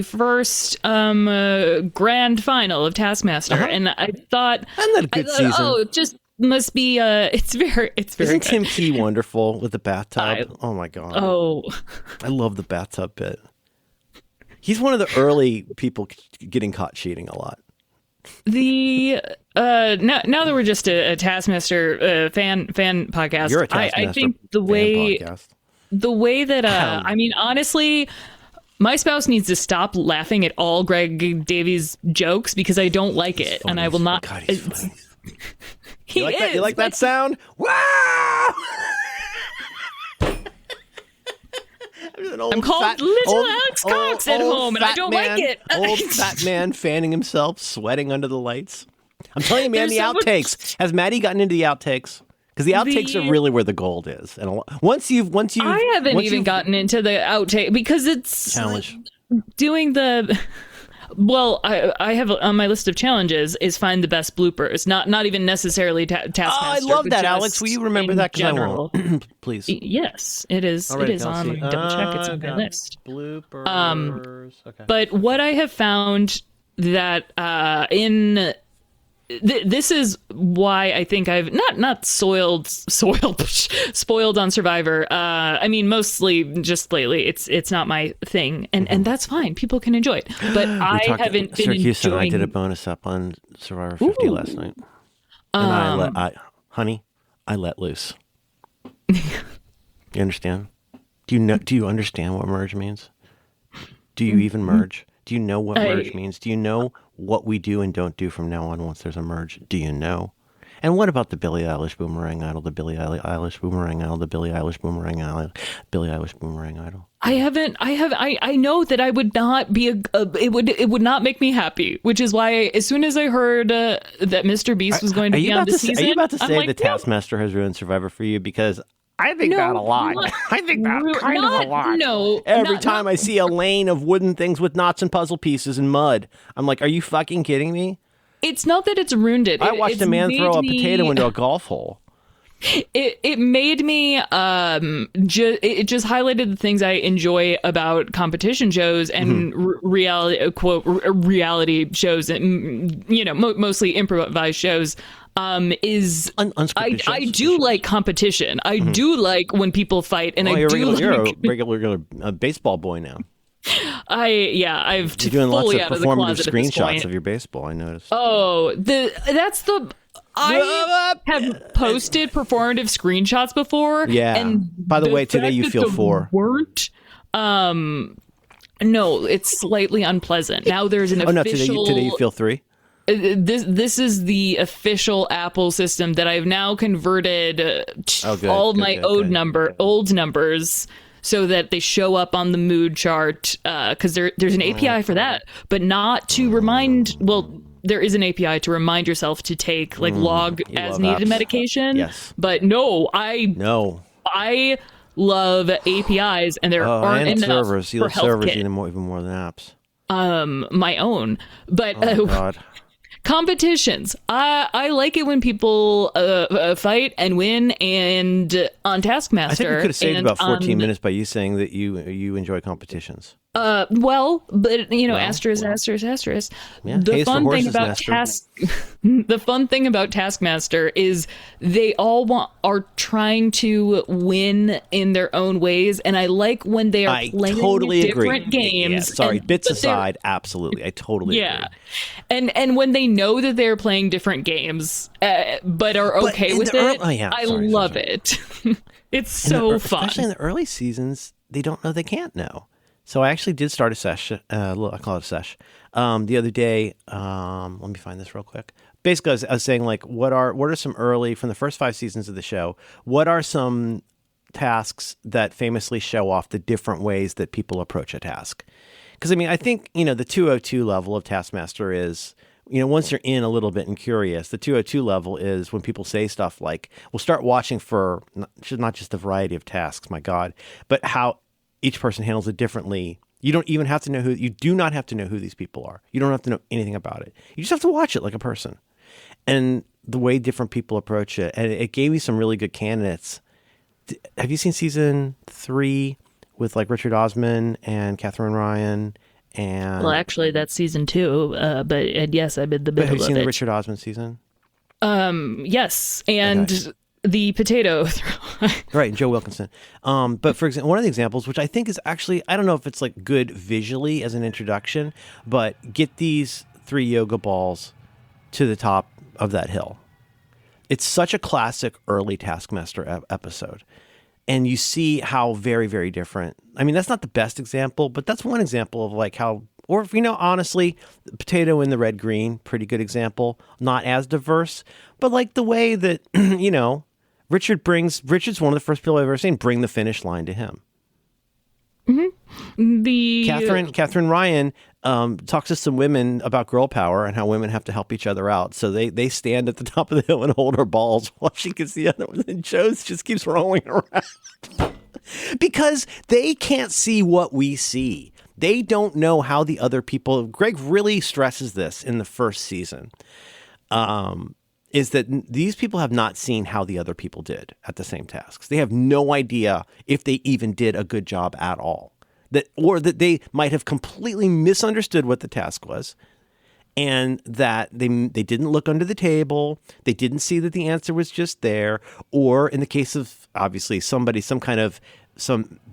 first grand final of Taskmaster, and I thought, Isn't that a good season? oh, it just must be it's very Isn't good. Tim Key wonderful with the bathtub? Oh my god! Oh, I love the bathtub bit. He's one of the early people getting caught cheating a lot. the now that we're just a Taskmaster fan podcast, You're a Taskmaster I think the fan way podcast. the way that I mean, honestly, my spouse needs to stop laughing at all Greg Davies jokes because I don't like it, funny. and I will not. God, he's funny. He You like is. that? You like that sound? Wow! I'm called Little Alex Cox at home, and I don't like it. Old fat man fanning himself, sweating under the lights. I'm telling you, man, There's the so much- outtakes. Has Maddie gotten into the outtakes? Because the outtakes are really where the gold is. And once you, I haven't even gotten into the outtake because it's challenge. doing the. Well, I have on my list of challenges is find the best bloopers, not even necessarily Taskmaster. Oh, I love but that, just Alex. Will you remember in that? Because I general. won't. Please. Yes, it is. All right, it is on. Let me double check. It's on my list. Bloopers. Okay. But what I have found that this is why I think I've not spoiled on Survivor. I mean, mostly just lately. It's not my thing, and that's fine. People can enjoy it, but I haven't been Syracuse and I enjoying. did a bonus up on Survivor 50 last night, and I let loose. You understand? Do you understand what merge means? Do you even merge? Do you know what merge means? Do you know what we do and don't do from now on once there's a merge? Do you know? And what about the Billie Eilish Boomerang Idol, the Billie Eilish Boomerang Idol, the Billie Eilish Boomerang Idol, Billie Eilish Boomerang Idol? I know that I would not be it would not make me happy, which is why as soon as I heard that Mr. Beast was going to be on the season, are you about to I'm say like, the Taskmaster has ruined Survivor for you? Because I think that a lot. I think that kind of a lot. No. Every time I see a lane of wooden things with knots and puzzle pieces and mud, I'm like, are you fucking kidding me? It's not that it's ruined it. I watched It's a man made throw a me- potato into a golf hole. It made me it just highlighted the things I enjoy about competition shows and reality quote reality shows and mostly improvised shows. Is Unscripted shows. I do like competition. I do like when people fight, and I You're do a like regular baseball boy now. I've You're doing lots fully of out of the performative closet at this screenshots point. of your baseball. I noticed. Oh, I have posted performative screenshots before. Yeah. And by the way, today you feel 4. Weren't. No, it's slightly unpleasant. Now there's an Oh no, official. today you feel 3. This is the official Apple system that I've now converted all of my old numbers so that they show up on the mood chart because there's an API for that, but not to remind. Well, there is an API to remind yourself to take log as needed apps. medication. Yes. But no, I love APIs, and there aren't and enough servers. You for love servers HealthKit. even more than apps. My own, but Oh God. competitions. I like it when people fight and win, and on Taskmaster. I think we could have saved and about 14 on- minute by you saying that you enjoy competitions. Well, but asterisk. Yeah, The Hayes for fun thing horses, about Nestor. the fun thing about Taskmaster is they all are trying to win in their own ways, and I like when they are I playing totally different agree. games. Yeah, sorry, bits but they're- aside, absolutely, I totally Yeah, agree. and when they know that they're playing different games, but are But okay in with the it, early- I sorry. love it. It's so fun. Especially in the early seasons, they don't know they can't know. So I actually did start a sesh. I call it a sesh. The other day, let me find this real quick. Basically, I was saying what are some early from the first 5 seasons of the show? What are some tasks that famously show off the different ways that people approach a task? Because I think the 202 level of Taskmaster is. Once you're in a little bit and curious, the 202 level is when people say stuff like, we'll start watching for not just the variety of tasks, my God, but how each person handles it differently. You don't even have to know you do not have to know who these people are. You don't have to know anything about it. You just have to watch it like a person. And the way different people approach it. And it gave me some really good candidates. Have you seen season 3 with like Richard Osman and Catherine Ryan? And Well, actually, that's season 2. But yes, I'm in the middle have you of seen it. the Richard Osman season? Yes, and the potato. Right, Joe Wilkinson. But for example, one of the examples, which I think is actually, I don't know if it's like good visually as an introduction, but get these 3 yoga balls to the top of that hill. It's such a classic early Taskmaster episode. And you see how very, very different. I mean, that's not the best example, but that's one example of like how, or if honestly, the potato and the red green, pretty good example. Not as diverse, but like the way that, Richard's one of the first people I've ever seen bring the finish line to him. Catherine Ryan talks to some women about girl power and how women have to help each other out. So they stand at the top of the hill and hold her balls while she can see other ones. And Joe just keeps rolling around because they can't see what we see. They don't know how the other people. Greg really stresses this in the first season. Is that these people have not seen how the other people did at the same tasks. They have no idea if they even did a good job at all. Or that they might have completely misunderstood what the task was, and that they didn't look under the table, they didn't see that the answer was just there, or in the case of, obviously, some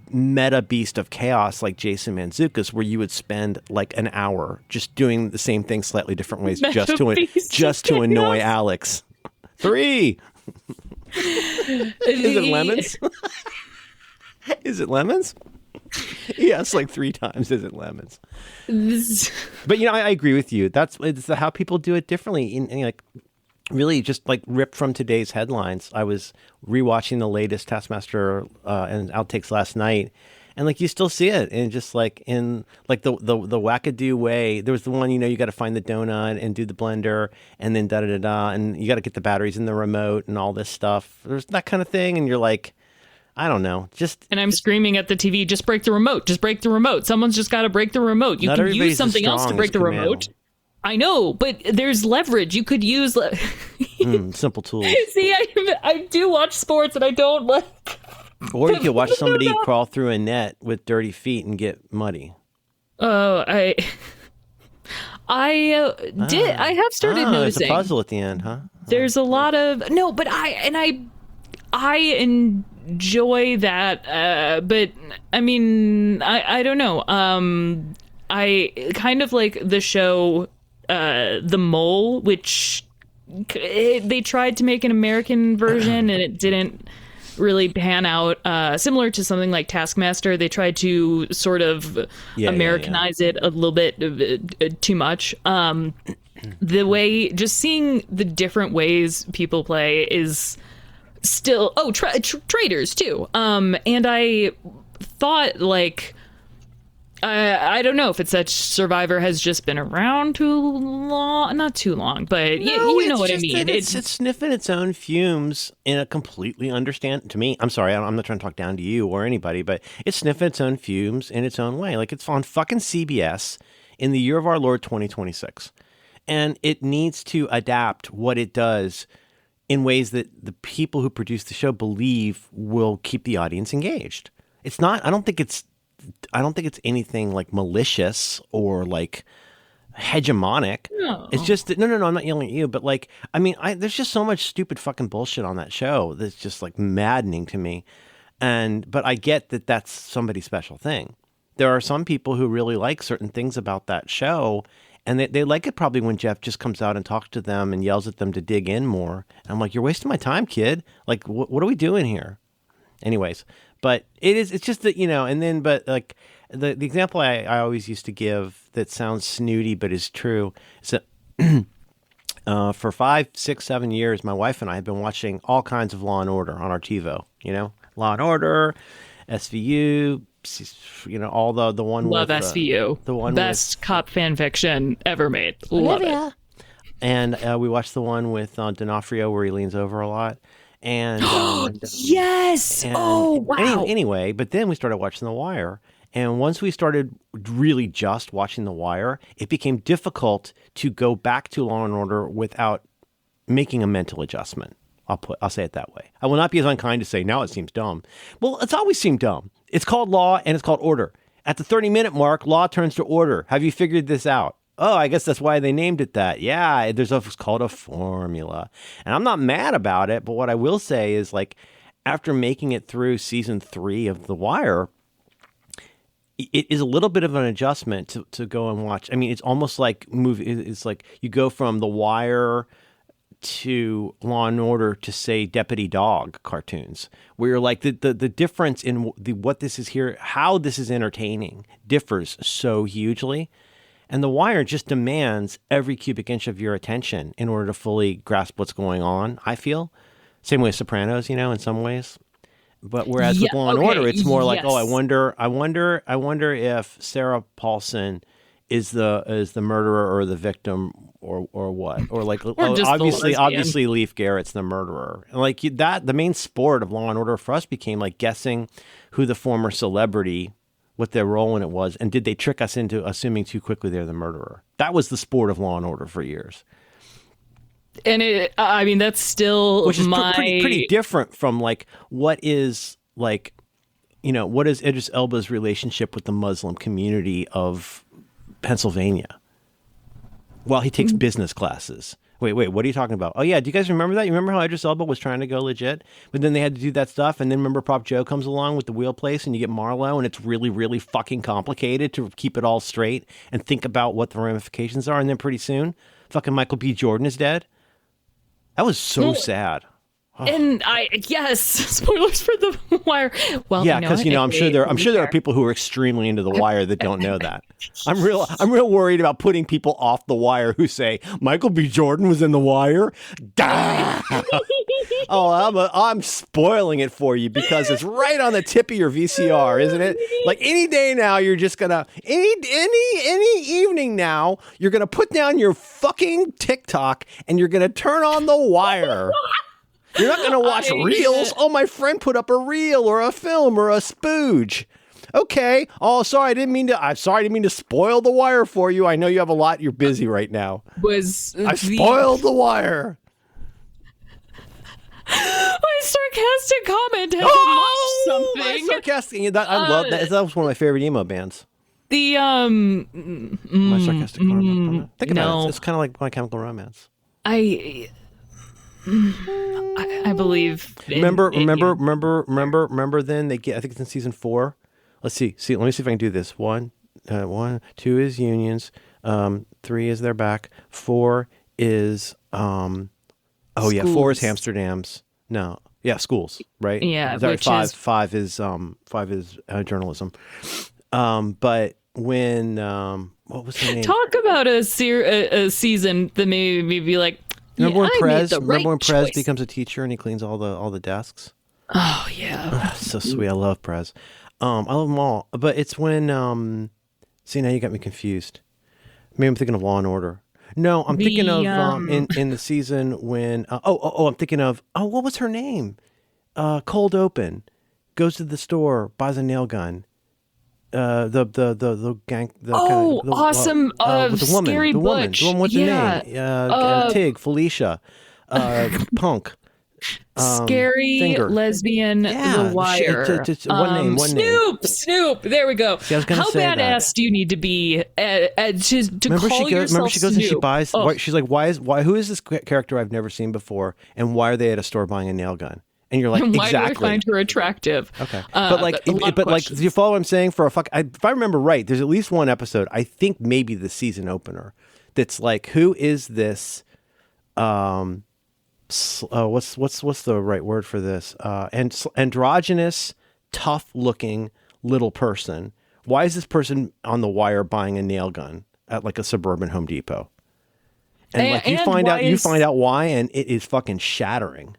meta beast of chaos like Jason Mantzoukas, where you would spend like an hour just doing the same thing slightly different ways just to annoy Alex. 3. Is it lemons? Is it lemons? Yes, like 3 times. Is it lemons? But I agree with you. It's how people do it differently. In like really just like ripped from today's headlines. I was rewatching the latest Taskmaster and outtakes last night, and like you still see it, and just like in like the wackadoo way. There was the one you got to find the donut and do the blender, and then da da da da, and you got to get the batteries in the remote and all this stuff. There's that kind of thing, and you're like, I don't know, and I'm screaming at the TV, just break the remote, just break the remote. Someone's just got to break the remote. You can use something else to break the remote. I know, but there's leverage. You could use simple tools. See, I do watch sports and I don't like. Or you could watch somebody crawl through a net with dirty feet and get muddy. Oh, I have started noticing. There's a puzzle at the end, huh? There's a lot of but I enjoy that, but I mean, I don't know. I kind of like the show The Mole, which they tried to make an American version and it didn't really pan out. Similar to something like Taskmaster, they tried to sort of Americanize it a little bit too much. The way, just seeing the different ways people play is still traders too. And I thought like. I don't know if it's that Survivor has just been around too long, not too long, but you know what I mean. It's sniffing its own fumes in a completely to me. I'm sorry, I'm not trying to talk down to you or anybody, but it's sniffing its own fumes in its own way. Like it's on fucking CBS in the year of our Lord 2026. And it needs to adapt what it does in ways that the people who produce the show believe will keep the audience engaged. It's not, I don't think it's anything like malicious or like hegemonic. No. It's just no, I'm not yelling at you, but like, I mean, there's just so much stupid fucking bullshit on that show that's just like maddening to me. But I get that that's somebody's special thing. There are some people who really like certain things about that show, and they like it probably when Jeff just comes out and talks to them and yells at them to dig in more. And I'm like, you're wasting my time, kid. Like, what are we doing here? Anyways. But it's just that, but like the example I always used to give that sounds snooty but is true is that for 5, 6, 7 years, my wife and I have been watching all kinds of Law and Order on our TiVo, Law and Order, SVU, all the one Love with... SVU. The one best cop fan fiction ever made. Love it. And we watched the one with D'Onofrio where he leans over a lot. And Yes. Oh, wow. anyway, but then we started watching The Wire. And once we started really just watching The Wire, it became difficult to go back to Law and Order without making a mental adjustment. I'll say it that way. I will not be as unkind to say now it seems dumb. Well, it's always seemed dumb. It's called Law and it's called Order. At the 30-minute mark, Law turns to Order. Have you figured this out? Oh, I guess that's why they named it that. Yeah, it's called a formula. And I'm not mad about it, but what I will say is, like, after making it through season 3 of The Wire, it is a little bit of an adjustment to go and watch. I mean, it's almost like it's like you go from The Wire to Law and Order to, say, Deputy Dog cartoons, where you're like, the difference in what this is here, how this is entertaining differs so hugely. And The Wire just demands every cubic inch of your attention in order to fully grasp what's going on, I feel. Same way as Sopranos, in some ways. But whereas with Law and Order, it's more like, oh, I wonder if Sarah Paulson is the murderer or the victim or what, or like, obviously Leif Garrett's the murderer. And like that, the main sport of Law and Order for us became like guessing who the former celebrity, what their role in it was, and did they trick us into assuming too quickly they're the murderer. That was the sport of Law and Order for years. And I mean, that's still which is pretty different from like what is Idris Elba's relationship with the Muslim community of Pennsylvania while he takes business classes. Wait, what are you talking about? Oh yeah, do you guys remember that? You remember how Idris Elba was trying to go legit, but then they had to do that stuff, and then remember Prop Joe comes along with the wheel place, and you get Marlowe, and it's really, really fucking complicated to keep it all straight and think about what the ramifications are, and then pretty soon, fucking Michael B. Jordan is dead. That was so sad. Oh. And yes, spoilers for The Wire. Well, yeah, because I'm sure there are people who are extremely into The Wire that don't know that. I'm real worried about putting people off The Wire who say Michael B. Jordan was in The Wire. Oh, I'm spoiling it for you because it's right on the tip of your VCR, isn't it? Like any day now, you're just gonna any evening now, you're gonna put down your fucking TikTok and you're gonna turn on The Wire. You're not going to watch reels. Oh, my friend put up a reel or a film or a spooge. Okay. Oh, sorry. I didn't mean to spoil The Wire for you. I know you have a lot. You're busy right now. I spoiled The Wire. My sarcastic comment has something. My sarcastic. I love that. That was one of my favorite emo bands. My sarcastic comment. Think about it. It's kind of like My Chemical Romance. I believe. Remember. Then I think it's in season 4. Let's see. Let me see if I can do this. 1, 2 is unions. 3 is their back. 4 is 4 is Amsterdam's. No, yeah, schools. Right. Yeah. Sorry, five is journalism. But when what was the name? Talk about a season that made me be like. Remember when Prez becomes a teacher and he cleans all the desks? Oh yeah, so sweet. I love Prez. I love them all. But it's when see, now you got me confused. Maybe I'm thinking of Law and Order. No, I'm thinking of in the season when I'm thinking of what was her name? Cold Open, goes to the store, buys a nail gun. The gang. Awesome! The woman, Scary Butch. The woman. What's her name? Tig, Felicia, Punk. Scary Finger. Lesbian. The Wire. One name. Snoop. There we go. See, how badass do you need to be to remember call yourself Remember she goes Snoop? And she buys. She's like, who is this character I've never seen before, and why are they at a store buying a nail gun? And you're like, why exactly. do I find her attractive? Okay, but do you follow what I'm saying? If I remember right, there's at least one episode. I think maybe the season opener. That's like, who is this? What's the right word for this? Androgynous, tough-looking little person. Why is this person on The Wire buying a nail gun at like a suburban Home Depot? And you find out why, and it is fucking shattering.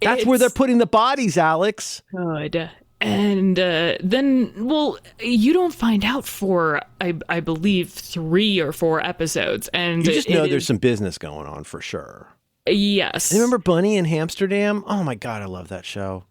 That's where they're putting the bodies, Alex. Good. And then, you don't find out for, I believe, 3 or 4 episodes. And you just know there's some business going on for sure. Yes. Remember Bunny in Amsterdam? Oh my God, I love that show.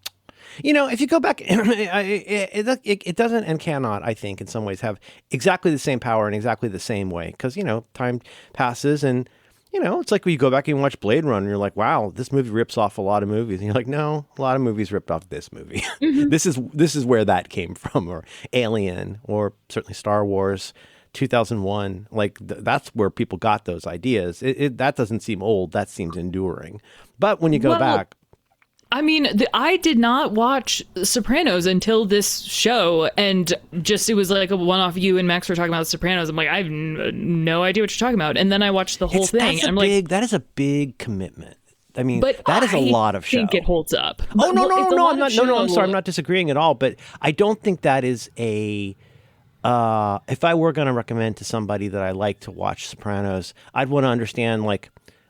If you go back, it doesn't and cannot, I think, in some ways have exactly the same power in exactly the same way. Because, time passes and, it's like when you go back and watch Blade Runner and you're like, wow, this movie rips off a lot of movies. And you're like, no, a lot of movies ripped off this movie. Mm-hmm. This is where that came from, or Alien, or certainly Star Wars. 2001, like that's where people got those ideas. That doesn't seem old. That seems enduring. But when you go back, I mean, I did not watch Sopranos until this show, and just it was like a one-off. You and Max were talking about Sopranos. I'm like, I have no idea what you're talking about. And then I watched the whole thing. And I'm like, that is a big commitment. I mean, but that is a lot of show. I think it holds up. Oh no, I'm not. No, I'm sorry. I'm not disagreeing at all. But I don't think that is a. If I were going to recommend to somebody that I like to watch Sopranos, I'd want to understand, like,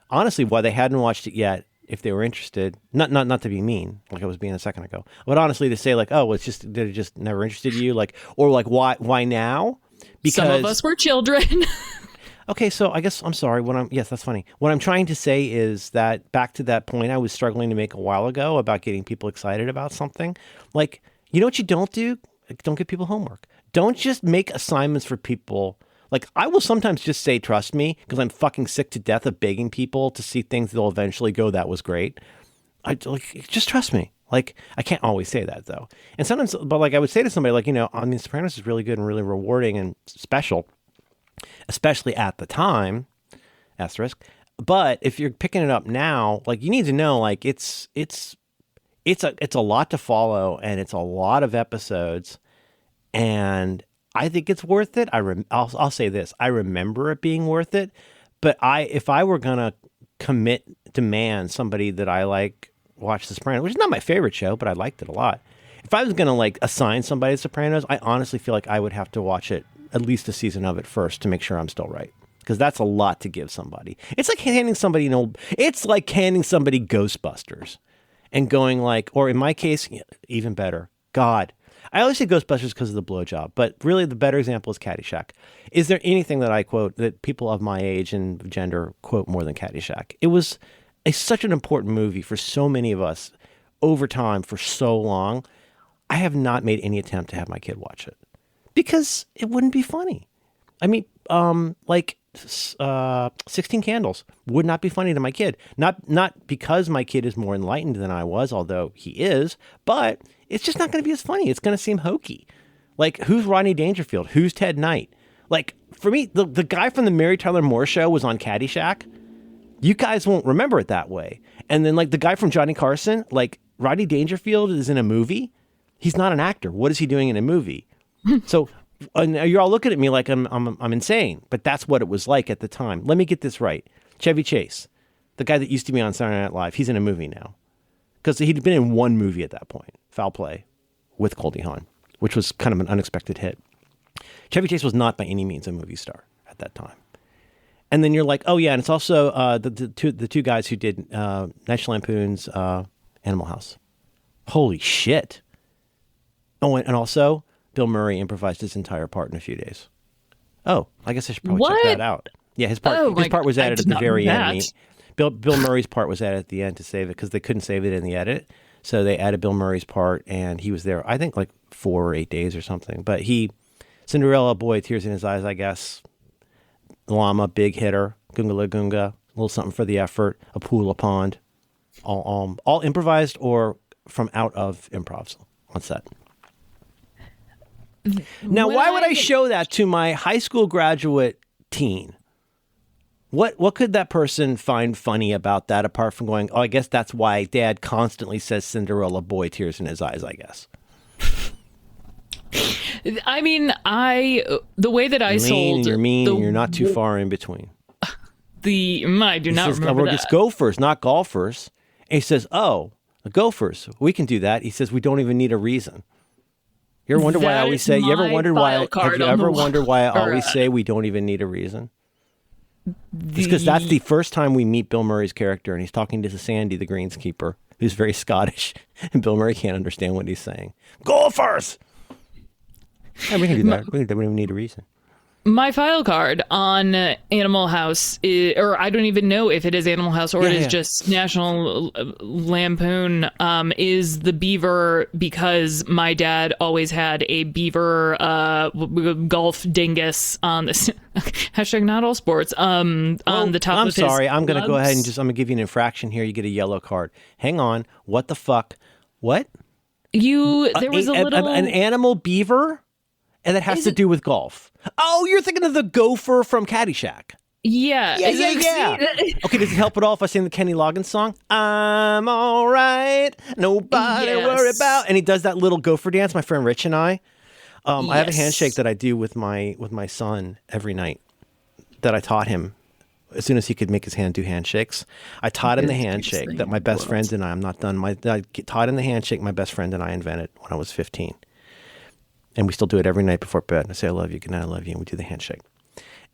honestly, why they hadn't watched it yet. If they were interested, not to be mean, like I was being a second ago, but honestly to say, like, oh, did it just never interested you, like, or like why now? Because some of us were children. Okay, so I guess I'm sorry. Yes, that's funny. What I'm trying to say is that back to that point I was struggling to make a while ago about getting people excited about something. Like, you know what you don't do? Don't give people homework. Don't just make assignments for people. Like, I will sometimes just say, trust me, because I'm fucking sick to death of begging people to see things that'll eventually go, that was great. Just trust me. Like, I can't always say that, though. And sometimes, but like I would say to somebody, like, I mean, Sopranos is really good and really rewarding and special, especially at the time, asterisk. But if you're picking it up now, like, you need to know, like, it's a lot to follow, and it's a lot of episodes, and I think it's worth it. I'll say this. I remember it being worth it, but if I were going to demand somebody that I like watch The Sopranos, which is not my favorite show, but I liked it a lot. If I was going to like assign somebody Sopranos, I honestly feel like I would have to watch it, at least a season of it first, to make sure I'm still right. Because that's a lot to give somebody. It's like handing somebody Ghostbusters and going like, or in my case, even better, God. I always say Ghostbusters because of the blowjob, but really the better example is Caddyshack. Is there anything that I quote that people of my age and gender quote more than Caddyshack? It was such an important movie for so many of us over time for so long. I have not made any attempt to have my kid watch it because it wouldn't be funny. I mean, 16 Candles would not be funny to my kid. Not because my kid is more enlightened than I was, although he is, but it's just not going to be as funny. It's going to seem hokey. Like, who's Rodney Dangerfield? Who's Ted Knight? Like, for me, the guy from the Mary Tyler Moore Show was on Caddyshack. You guys won't remember it that way. And then, like, the guy from Johnny Carson, like, Rodney Dangerfield is in a movie. He's not an actor. What is he doing in a movie? So you're all looking at me like I'm insane, but that's what it was like at the time. Let me get this right. Chevy Chase, the guy that used to be on Saturday Night Live, he's in a movie now. Because he'd been in one movie at that point, Foul Play, with Goldie Hawn, which was kind of an unexpected hit. Chevy Chase was not by any means a movie star at that time. And then you're like, oh yeah, and it's also the two guys who did National Lampoon's Animal House. Holy shit. Oh, and also Bill Murray improvised his entire part in a few days. Oh, I guess I should probably check that out. Yeah, his part was added at the very end. Bill Murray's part was added at the end to save it because they couldn't save it in the edit. So they added Bill Murray's part, and he was there, I think, like 4 or 8 days or something. But Cinderella Boy, Tears in His Eyes, I guess. Llama, big hitter. Gunga La Gunga, a little something for the effort. A Pool, a Pond. All improvised or from out of improvs on set. Now, why would I show that to my high school graduate teen? What could that person find funny about that apart from going, oh, I guess that's why Dad constantly says Cinderella Boy, Tears in His Eyes, I guess. I mean, the way that I sold... You're mean, you're not too far in between. I do not remember that. It's gophers, not golfers. And he says, oh, gophers, we can do that. He says, we don't even need a reason. You ever wonder why I always say, have you ever wondered why I always say we don't even need a reason? It's because that's the first time we meet Bill Murray's character, and he's talking to Sandy, the greenskeeper, who's very Scottish, and Bill Murray can't understand what he's saying. Gophers! Yeah, we can do that. We don't even need a reason. My file card on Animal House, or I don't even know if it is Animal House or it is just National Lampoon, is the beaver, because my dad always had a beaver golf dingus on this hashtag not all sports on the top of his I'm going to go ahead and gloves. I'm going to give you an infraction here. You get a yellow card. Hang on. What the fuck? What? There was an animal beaver? And that has to do with golf. Oh, you're thinking of the gopher from Caddyshack. Yeah. Yeah. Okay, does it help at all if I sing the Kenny Loggins song? I'm all right. Nobody worry about. And he does that little gopher dance. My friend Rich and I have a handshake that I do with my son every night that I taught him as soon as he could make his hand do handshakes. I taught him the handshake that my best friend and I taught him the handshake my best friend and I invented when I was 15. And we still do it every night before bed. And I say, I love you. Good night, I love you. And we do the handshake.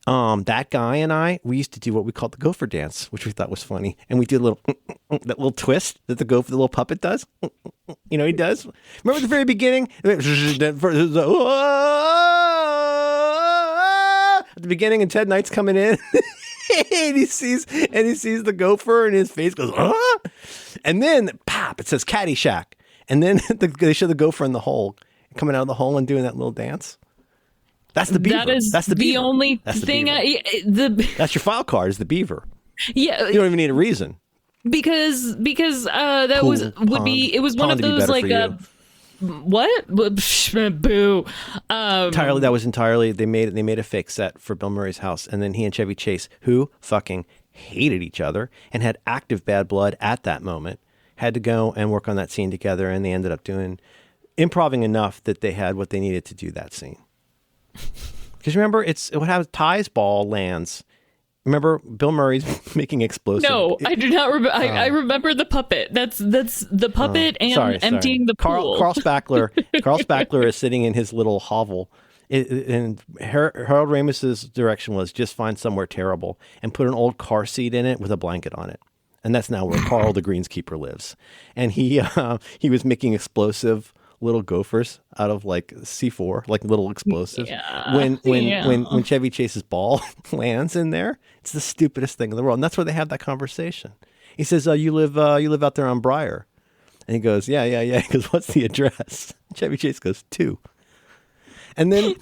That guy and we used to do what we called the gopher dance, which we thought was funny. And we did that little twist that the little puppet does. You know, he does. Remember at the very beginning? At the beginning, and Ted Knight's coming in. and he sees the gopher, and his face goes, ah! And then, pop, it says Caddyshack. And then they show the gopher in the hole, coming out of the hole and doing that little dance. That's the beaver. That's the beaver. Only That's the thing. beaver. That's your file card, is the beaver. Yeah, you don't even need a reason. Because that Pool, would be. It was one of those like what? Boo. Entirely. They made a fake set for Bill Murray's house, and then he and Chevy Chase, who fucking hated each other and had active bad blood at that moment, had to go and work on that scene together, and they ended up improving enough that they had what they needed to do that scene. Because remember, it's what happens. Ty's ball lands. Remember, Bill Murray's making explosive. No, I do not remember. I remember the puppet. That's the puppet and emptying the pool. Carl Spackler is sitting in his little hovel. And Harold Ramis's direction was just find somewhere terrible and put an old car seat in it with a blanket on it. And that's now where Carl the Greenskeeper lives. And he was making explosive little gophers out of like C4, like little explosives. Yeah. When Chevy Chase's ball lands in there, it's the stupidest thing in the world. And that's where they have that conversation. He says, you live out there on Briar. And he goes, yeah. He goes, what's the address? Chevy Chase goes, 2. And then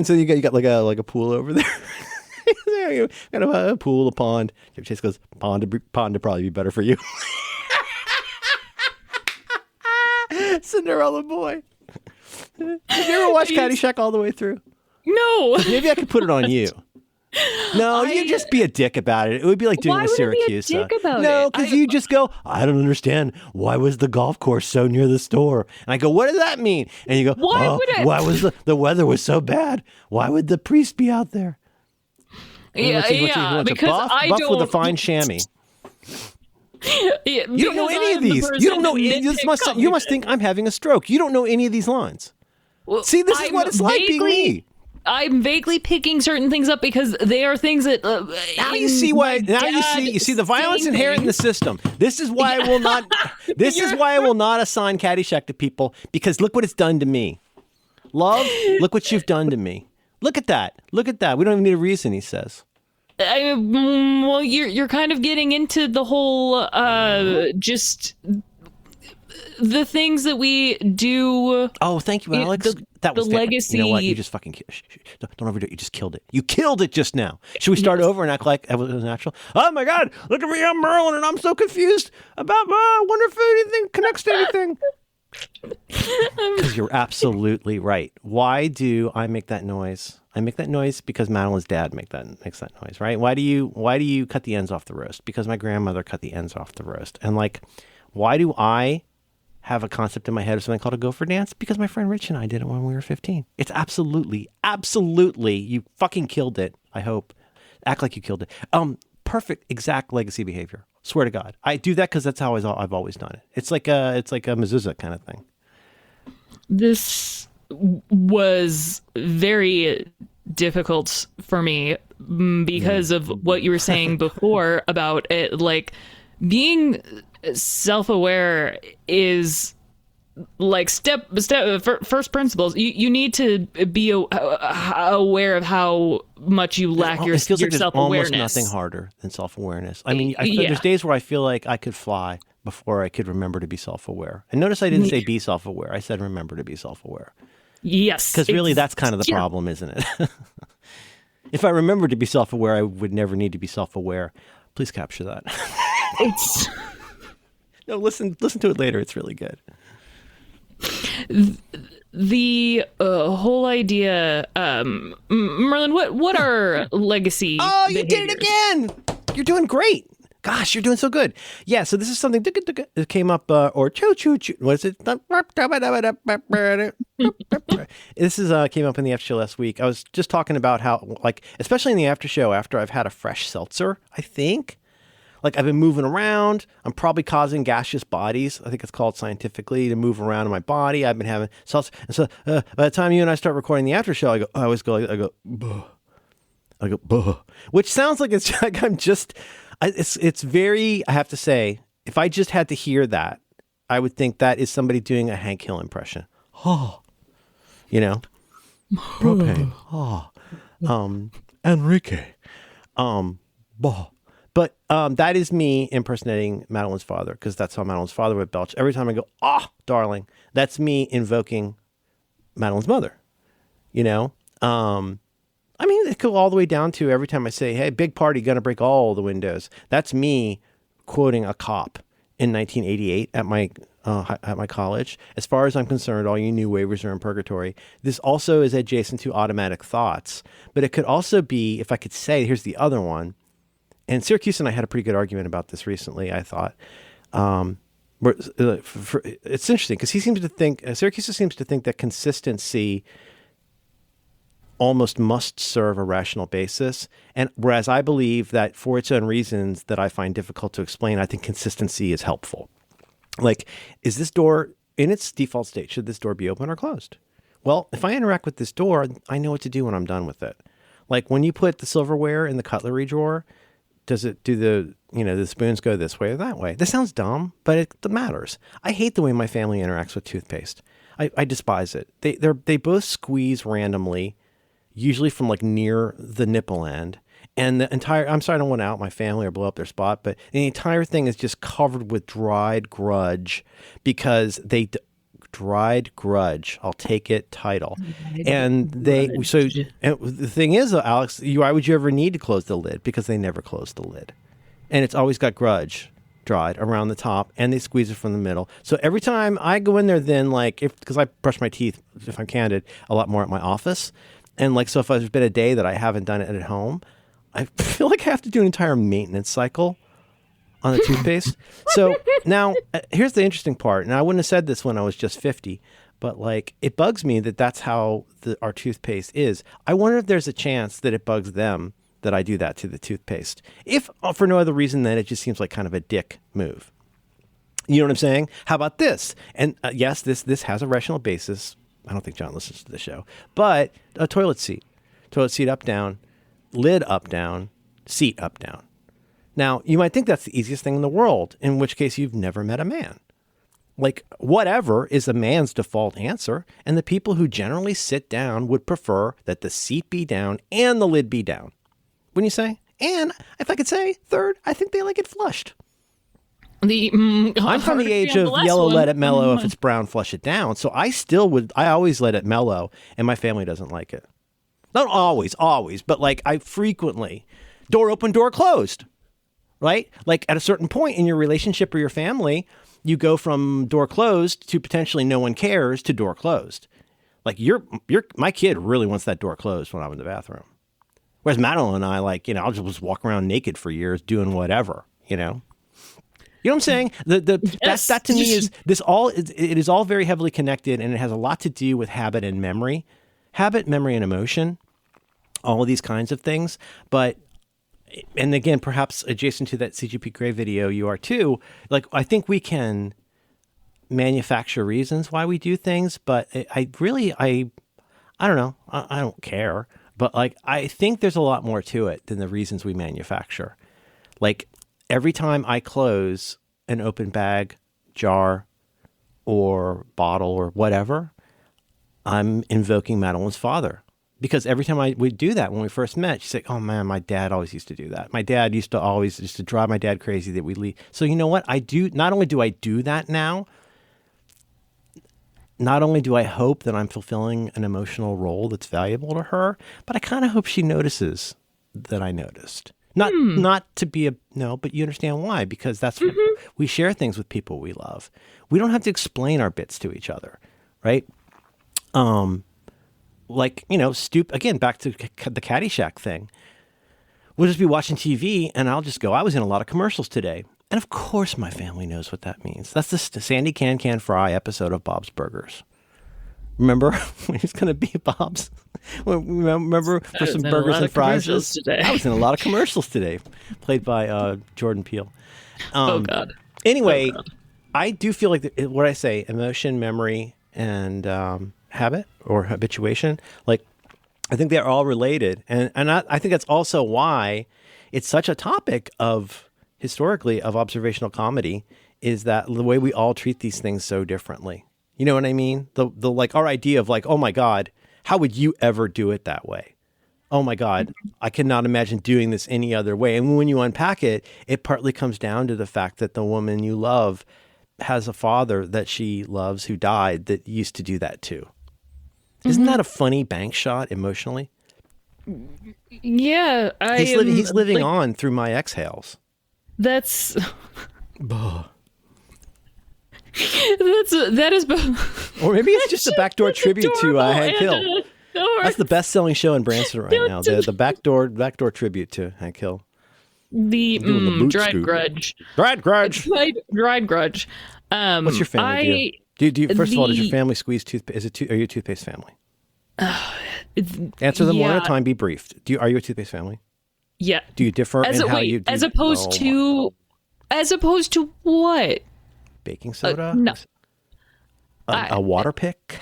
so you got like a pool over there. There you got a pool, a pond. Chevy Chase goes, pond would probably be better for you. Cinderella boy. Have you ever watched Caddyshack all the way through? No. Maybe I could put it on you. No, you just be a dick about it. It would be like doing why a Syracuse. Why would I be a dick about no, because you just go, I don't understand. Why was the golf course so near the store? And I go, what does that mean? And you go, why was the weather was so bad? Why would the priest be out there? Because I buff don't with a fine chamois. Yeah, you don't know any of these. You don't know. You must think I'm having a stroke. You don't know any of these lines. Well, see, this is what it's like being me. I'm vaguely picking certain things up because they are things that. Now you see why. Now you see the violence inherent in the system. This is why I will not. This is why I will not assign Caddyshack to people, because look what it's done to me. Love, look what you've done to me. Look at that. Look at that. We don't even need a reason, he says. Well, you're kind of getting into the whole just the things that we do. Oh, thank you, Alex. That was the legacy. You know what? You just fucking don't overdo it. You just killed it. You killed it just now. Should we start over and act like it was natural? Oh my God! Look at me, I'm Merlin, and I'm so confused about. I wonder if anything connects to anything. Because you're absolutely right. Why do I make that noise? I make that noise because Madeline's dad makes that noise, right? Why do you cut the ends off the roast? Because my grandmother cut the ends off the roast. And like, why do I have a concept in my head of something called a gopher dance? Because my friend Rich and I did it when we were 15. It's absolutely, you fucking killed it. I hope. Act like you killed it. Perfect, exact legacy behavior. Swear to God, I do that because that's how I've always done it. It's like a mezuzah kind of thing. This was very difficult for me because of what you were saying before about it, like being self-aware is like first principles. You need to be aware of how much you lack your It feels like there's self-awareness. almost nothing harder than self-awareness. I mean, there's days where I feel like I could fly before I could remember to be self-aware. And notice I didn't say be self-aware. I said remember to be self-aware. Yes. Because really that's kind of the problem, isn't it? If I remembered to be self-aware, I would never need to be self-aware. Please capture that. It's no, listen to it later. It's really good. The whole idea, Merlin. What are legacy? Oh, you behaviors? did it again! You're doing great. Gosh, you're doing so good. Yeah, so this is something that came up, or choo choo choo. What is it? This is came up in the after show last week. I was just talking about how, like, especially in the after show, after I've had a fresh seltzer, I think. Like, I've been moving around. I'm probably causing gaseous bodies. I think it's called scientifically to move around in my body. I've been having seltzer. And so by the time you and I start recording the after show, I go, buh. I go, buh. Which sounds like it's like I'm just, it's very, I have to say, if I just had to hear that, I would think that is somebody doing a Hank Hill impression. Oh, you know, propane. Oh, Enrique. Bah. But that is me impersonating Madeline's father, because that's how Madeline's father would belch. Every time I go, darling, that's me invoking Madeline's mother, you know? I mean, it could go all the way down to every time I say, hey, big party, gonna break all the windows. That's me quoting a cop in 1988 at my college. As far as I'm concerned, all you new waivers are in purgatory. This also is adjacent to automatic thoughts. But it could also be, if I could say, here's the other one. And Syracuse and I had a pretty good argument about this recently, I thought. It's interesting because Syracuse seems to think that consistency almost must serve a rational basis. And whereas I believe that for its own reasons that I find difficult to explain, I think consistency is helpful. Like, is this door in its default state? Should this door be open or closed? Well, if I interact with this door, I know what to do when I'm done with it. Like when you put the silverware in the cutlery drawer, does it do the spoons go this way or that way? This sounds dumb, but it matters. I hate the way my family interacts with toothpaste. I despise it. They both squeeze randomly, usually from like near the nipple end. And the entire, I'm sorry, I don't want to out my family or blow up their spot, but the entire thing is just covered with dried grudge because dried grudge. I'll take it title. And and the thing is, Alex, why would you ever need to close the lid? Because they never close the lid. And it's always got grudge dried around the top and they squeeze it from the middle. So every time I go in there, then because I brush my teeth, if I'm candid, a lot more at my office. And so if there's been a day that I haven't done it at home, I feel like I have to do an entire maintenance cycle on the toothpaste. So now here's the interesting part. And I wouldn't have said this when I was just 50, but it bugs me that that's how our toothpaste is. I wonder if there's a chance that it bugs them that I do that to the toothpaste. If for no other reason than it just seems like kind of a dick move. You know what I'm saying? How about this? And yes, this has a rational basis. I don't think John listens to the show, but a toilet seat up, down, lid up, down, seat up, down. Now, you might think that's the easiest thing in the world, in which case you've never met a man. Whatever is a man's default answer, and the people who generally sit down would prefer that the seat be down and the lid be down. Wouldn't you say? And if I could say, third, I think they like it flushed. I'm from the age of yellow, let it mellow. If it's brown, flush it down. So I always let it mellow, and my family doesn't like it. Not always, but I frequently, door open, door closed, right? At a certain point in your relationship or your family, you go from door closed to potentially no one cares to door closed. My kid really wants that door closed when I'm in the bathroom. Whereas Madeline and I, I'll just walk around naked for years doing whatever, You know what I'm saying? Yes. That to me is it is all very heavily connected, and it has a lot to do with habit and memory, and emotion, all of these kinds of things. But, and again, perhaps adjacent to that CGP Grey video, you are too. I think we can manufacture reasons why we do things, but I don't know. I don't care. But I think there's a lot more to it than the reasons we manufacture. Every time I close an open bag, jar, or bottle or whatever, I'm invoking Madeline's father. Because every time I would do that when we first met, she's like, "Oh man, my dad always used to do that. My dad used to drive my dad crazy that we leave." So you know what? I do. Not only do I do that now, not only do I hope that I'm fulfilling an emotional role that's valuable to her, but I kind of hope she notices that I noticed. Not to be but you understand why? Because that's we share things with people we love. We don't have to explain our bits to each other, right? Like, again, back to the Caddyshack thing. We'll just be watching TV and I'll just go, I was in a lot of commercials today. And of course my family knows what that means. That's the Sandy Can Fry episode of Bob's Burgers. Remember when he's going to be Bob's? Remember for some burgers and fries? Today. I was in a lot of commercials today, played by Jordan Peele. Oh, God. Anyway, Oh, God. I do feel like what I say, emotion, memory, and habit or habituation, like I think they're all related. And I think that's also why it's such a topic historically of observational comedy, is that the way we all treat these things so differently. You know what I mean? The like our idea of like, oh my God, how would you ever do it that way? Oh my God, I cannot imagine doing this any other way. And when you unpack it, it partly comes down to the fact that the woman you love has a father that she loves who died that used to do that too. Isn't that a funny bank shot emotionally? Yeah. He's living on through my exhales. That is Or maybe it's just a backdoor tribute to Hank Hill. That's the best-selling show in Branson right now. The backdoor tribute to Hank Hill. The dried grudge. Dried grudge. Dried grudge. What's your family do? Do you, first of all, does your family squeeze toothpaste? Are you a toothpaste family? Answer them one at a time. Be brief. Are you a toothpaste family? Yeah. Do you differ in how you do? As opposed to what? Baking soda? No. A water pick?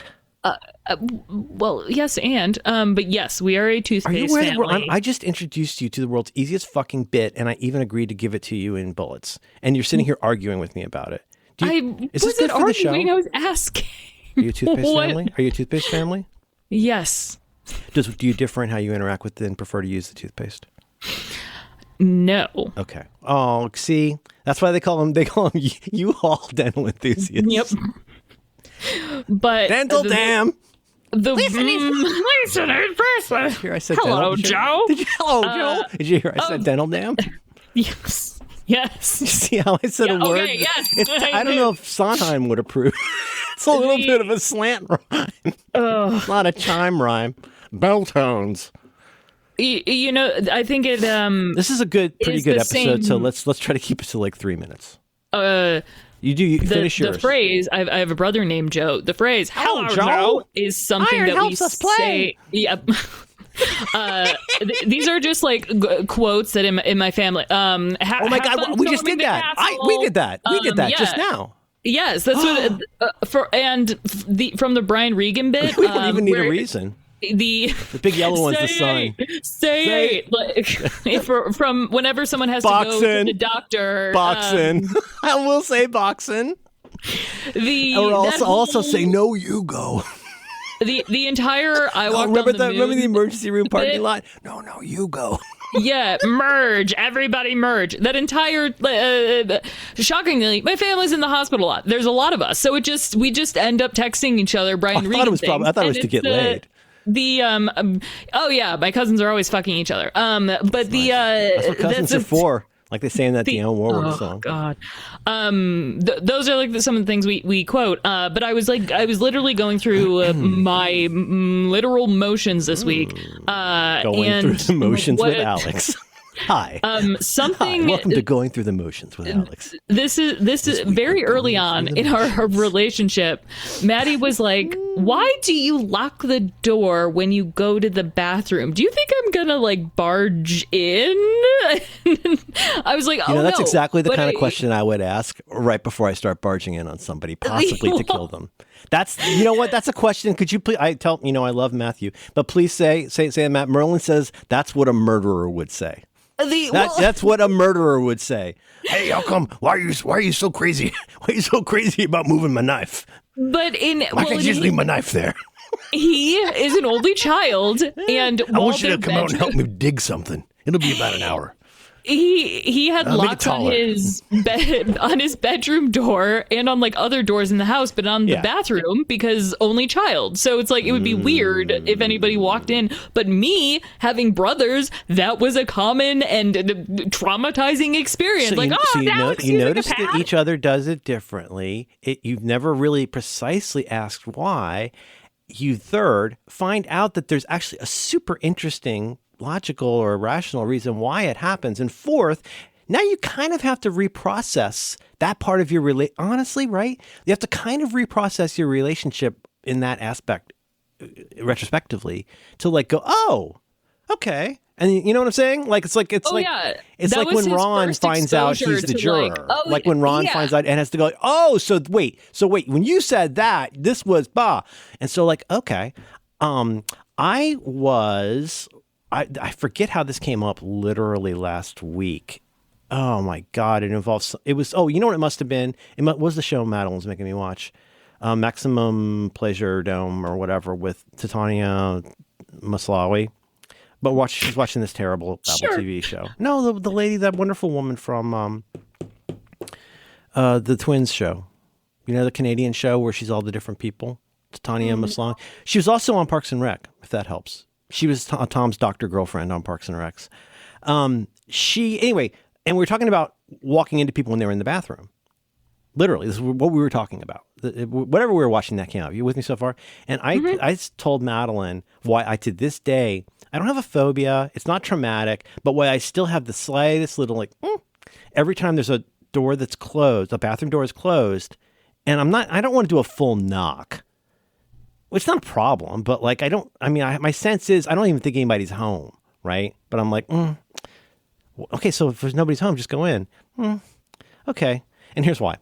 Well, yes, but yes, we are a toothpaste family. I just introduced you to the world's easiest fucking bit, and I even agreed to give it to you in bullets. And you're sitting here arguing with me about it. Is this good for the show? I was asking. Are you a toothpaste family? Are you a toothpaste family? Yes. Do you differ in how you interact with it and prefer to use the toothpaste? No. Okay. Oh, see, that's why they call them U-Haul dental enthusiasts. Yep. But dental dam. Listen, Here I said hello, dental. Joe. Hello, Joe. Did you hear I said dental dam? Yes. You see how I said a word? Okay, yes. I don't know if Sondheim would approve. It's a little bit of a slant rhyme. Not a chime rhyme. Bell tones. I think it. This is a pretty good episode. So let's try to keep it to like 3 minutes. You finish yours. The phrase, I have a brother named Joe. The phrase, hello, Joe, is something Iron that we helps us play. say. Yeah. These are just like quotes that in my family. Oh my God, we just did that. We did that. We did that just now. Yes, that's what from the Brian Regan bit. We don't even need a reason. The big yellow one's the sun. Say like, from whenever someone has to go to the doctor. Boxing. I will say boxing. Or also say no, you go. The entire I walked remember on the moon. Remember the emergency room parking lot? No, you go. Yeah, merge. Everybody merge. That entire shockingly, my family's in the hospital a lot. There's a lot of us, so we just end up texting each other. Brian Regan. I thought it was to get laid. Oh yeah, my cousins are always fucking each other. But that's what cousins are for. Like they say in that Dionne Warwick song. Oh God. Those are like some of the things we quote. But I was literally going through my literal motions this week. Going through the motions with Alex. Hi. Something. Hi. Welcome to Going Through the Motions with Alex. This is very early on in our relationship. Maddie was like, "Why do you lock the door when you go to the bathroom? Do you think I'm gonna like barge in?" I was like, "Oh, that's no, exactly the kind of question I would ask right before I start barging in on somebody, possibly to kill them." That's That's a question. Could you please? I love Matthew, but please say Matt Merlin says that's what a murderer would say. That's what a murderer would say. Hey, how come? Why are you so crazy? Why are you so crazy about moving my knife? But why can't you just leave my knife there? He is an only child, and I want you to come out and help me dig something. It'll be about an hour. He had locks on his bedroom door and on like other doors in the house, but on the bathroom because only child. So it's like it would be weird if anybody walked in. But me having brothers, that was a common and traumatizing experience. So you notice that each other does it differently. You've never really precisely asked why. You third find out that there's actually a super interesting logical or rational reason why it happens. And fourth, now you kind of have to reprocess that part of your honestly, right? You have to kind of reprocess your relationship in that aspect retrospectively to like go, oh, okay. And you know what I'm saying? Like it's like when Ron finds out he's the juror. Like when Ron finds out and has to go, oh, so wait, when you said that, this was bah. And so like, okay. I forget how this came up literally last week. Oh my God. You know what it must have been? It was the show Madeline was making me watch. Maximum Pleasure Dome or whatever with Titania Maslawi. But she's watching this terrible Apple TV show. No, the lady, that wonderful woman from the Twins show. You know, the Canadian show where she's all the different people. Titania Maslawi. She was also on Parks and Rec, if that helps. She was Tom's doctor girlfriend on Parks and Recs. Anyway, and we were talking about walking into people when they were in the bathroom. Literally, this is what we were talking about. Whatever we were watching that came out. You with me so far? And I told Madeline why to this day, I don't have a phobia. It's not traumatic, but why I still have the slightest little every time there's a door that's closed, a bathroom door is closed, and I don't want to do a full knock. Well, it's not a problem, but like, my sense is I don't even think anybody's home, right? But I'm like, okay, so if there's nobody's home, just go in. Okay. And here's why.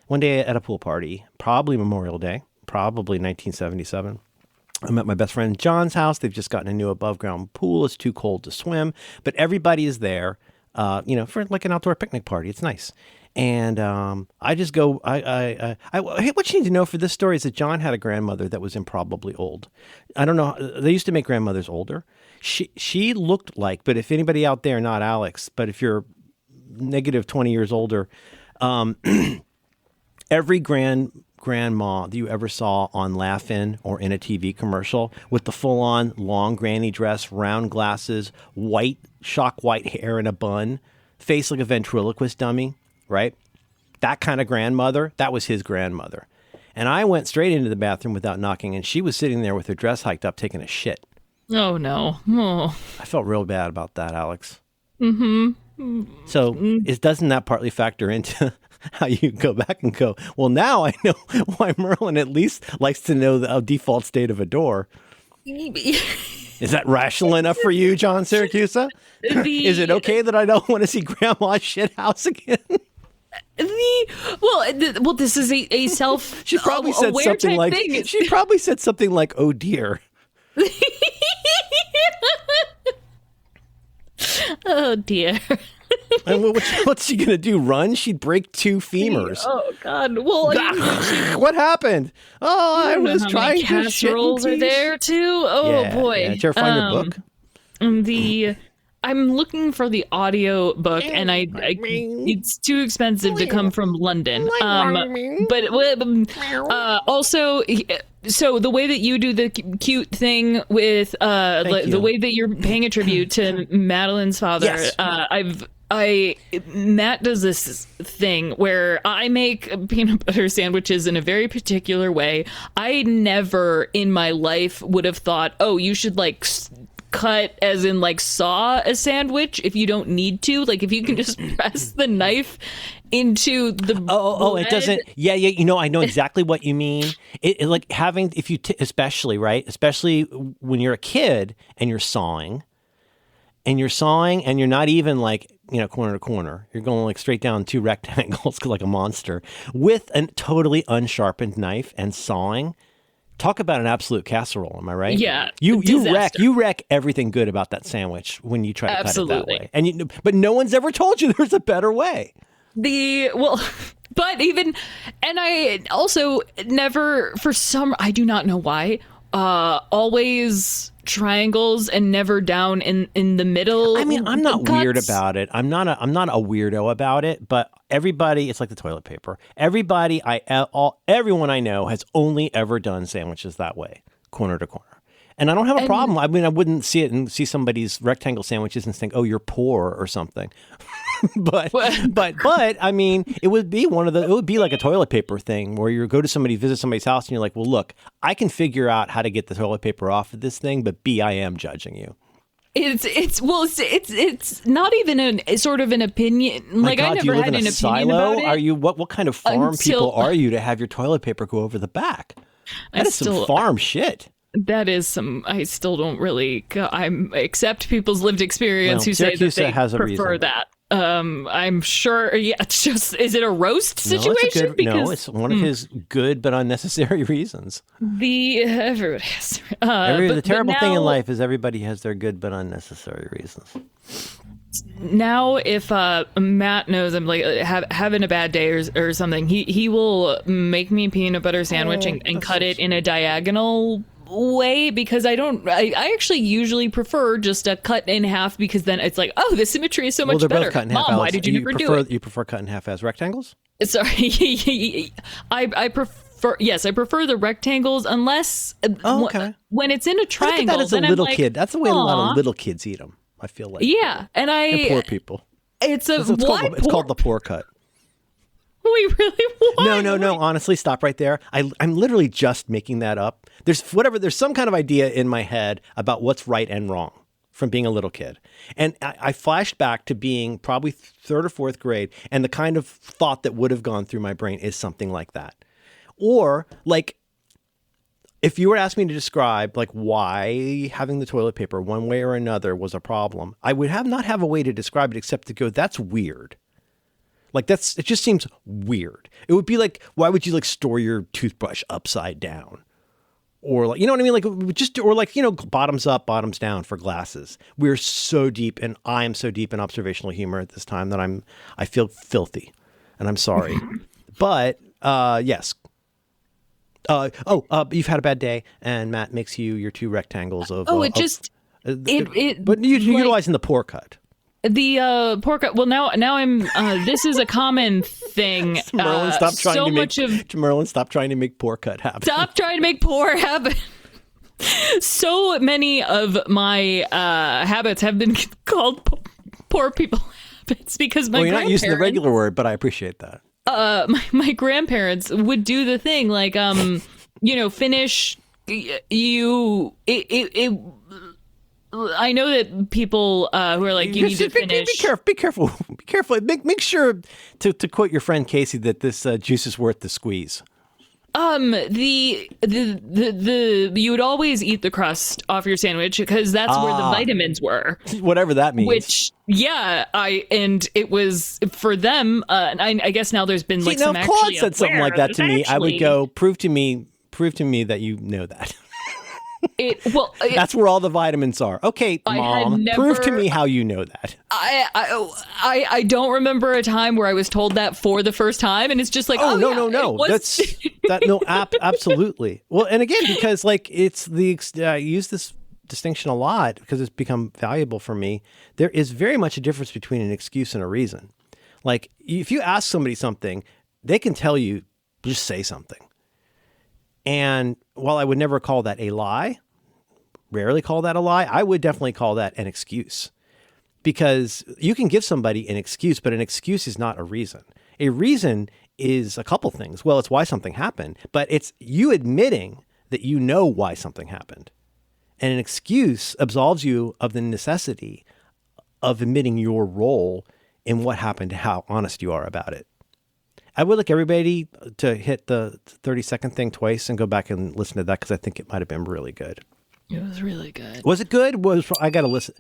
One day at a pool party, probably Memorial Day, probably 1977, I'm at my best friend John's house. They've just gotten a new above ground pool. It's too cold to swim, but everybody is there, for like an outdoor picnic party. It's nice. And I just go, hey, what you need to know for this story is that John had a grandmother that was improbably old. I don't know. They used to make grandmothers older. She looked like, but if anybody out there, not Alex, but if you're negative 20 years older, every grandma that you ever saw on Laugh-In or in a TV commercial with the full-on long granny dress, round glasses, shock white hair in a bun, face like a ventriloquist dummy, right? That kind of grandmother, that was his grandmother. And I went straight into the bathroom without knocking, and she was sitting there with her dress hiked up taking a shit. Oh, no. Oh. I felt real bad about that, Alex. Mm-hmm. So doesn't that partly factor into how you go back and go, well, now I know why Merlin at least likes to know the default state of a door. Is that rational enough for you, John Syracuse? Is it okay that I don't want to see Grandma's shit house again? This is a self. She probably said something like. Thing. She probably said something like, "Oh dear." Oh dear. And what's she gonna do? Run? She'd break 2 femurs. Oh God! Well, what happened? Oh, I was trying to shit. Casseroles are there too. Oh boy! Yeah. Did you ever find your book? I'm looking for the audio book, and it's too expensive to come from London. Also, so the way that you do the cute thing with the way that you're paying a tribute to Madeline's father, yes. Matt does this thing where I make peanut butter sandwiches in a very particular way. I never in my life would have thought, oh, you should like cut as in like saw a sandwich if you don't need to, like if you can just press the knife into the bread. It doesn't. Yeah. I know exactly what you mean. It like having, if you especially when you're a kid and you're sawing and you're not even like, corner to corner. You're going like straight down 2 rectangles like a monster with a totally unsharpened knife and sawing. Talk about an absolute casserole, am I right? Yeah, You disaster. wreck everything good about that sandwich when you try to cut it that Absolutely. way. But no one's ever told you there's a better way. But even, and I also never, I do not know why, always triangles and never down in the middle. I mean, I'm not cuts. weird about it. I'm not a weirdo about it, but everybody, it's like the toilet paper. Everyone I know has only ever done sandwiches that way, corner to corner. And I don't have a problem. I mean, I wouldn't see it and see somebody's rectangle sandwiches and think, "Oh, you're poor" or something. but I mean, it would be like a toilet paper thing where you go to visit somebody's house and you're like, "Well, look, I can figure out how to get the toilet paper off of this thing, but B, I am judging you." It's not even a sort of an opinion. Like, God, I never had an opinion about it. Are you what kind of farm people are you to have your toilet paper go over the back? That is some farm shit. That is I still don't really, I accept people's lived experience who say that they prefer that. I'm sure, it's just, is it a roast situation? It's one of his good but unnecessary reasons. The terrible thing in life is everybody has their good but unnecessary reasons. Now, if Matt knows I'm like having a bad day or something, he will make me a peanut butter sandwich and cut it in a diagonal way, because I actually usually prefer just a cut in half, because then it's like, oh, the symmetry is so much better. Mom, why did you never do it? You prefer cut in half as rectangles? Sorry, I prefer the rectangles, unless when it's in a triangle. Look at that as a little kid. That's the way a lot of little kids eat them, I feel like. Yeah, and poor people. It's called the poor cut. We really want. No. Honestly, stop right there. I'm literally just making that up. There's some kind of idea in my head about what's right and wrong from being a little kid. And I flashed back to being probably third or fourth grade. And the kind of thought that would have gone through my brain is something like that. Or like, if you were asking me to describe like why having the toilet paper one way or another was a problem, I would not have a way to describe it except to go, that's weird. Like it just seems weird. It would be like, why would you like store your toothbrush upside down? Or like, you know what I mean? Like bottoms up, bottoms down for glasses. We're so deep, and I am so deep in observational humor at this time that I feel filthy, and I'm sorry. But yes. You've had a bad day, and Matt makes you your two rectangles of. But you're utilizing the pour cut. The pork. Well, now I'm. This is a common thing. Merlin, stop trying to make poor cut happen. Stop trying to make poor happen. So many of my habits have been called poor people habits because my. Well, you're not using the regular word, but I appreciate that. My grandparents would do the thing like finish I know that people who are like, you need to finish. Be careful. Make sure to quote your friend Casey that this juice is worth the squeeze. You would always eat the crust off your sandwich because that's where the vitamins were. Whatever that means. Which, and it was for them. I guess now there's been like some actually. Claude said something like that to me. I would go, prove to me that you know that. That's where all the vitamins are. Okay, Mom, prove to me how you know that. I don't remember a time where I was told that for the first time, and it's just like, no. That's absolutely. Well, and again, because like it's I use this distinction a lot because it's become valuable for me. There is very much a difference between an excuse and a reason. Like if you ask somebody something, they can tell you, just say something. And while I would never call that a lie, rarely call that a lie, I would definitely call that an excuse. Because you can give somebody an excuse, but an excuse is not a reason. A reason is a couple things. Well, it's why something happened, but it's you admitting that you know why something happened. And an excuse absolves you of the necessity of admitting your role in what happened, how honest you are about it. I would like everybody to hit the 30-second thing twice and go back and listen to that because I think it might have been really good. It was really good. Was it good? I got to listen.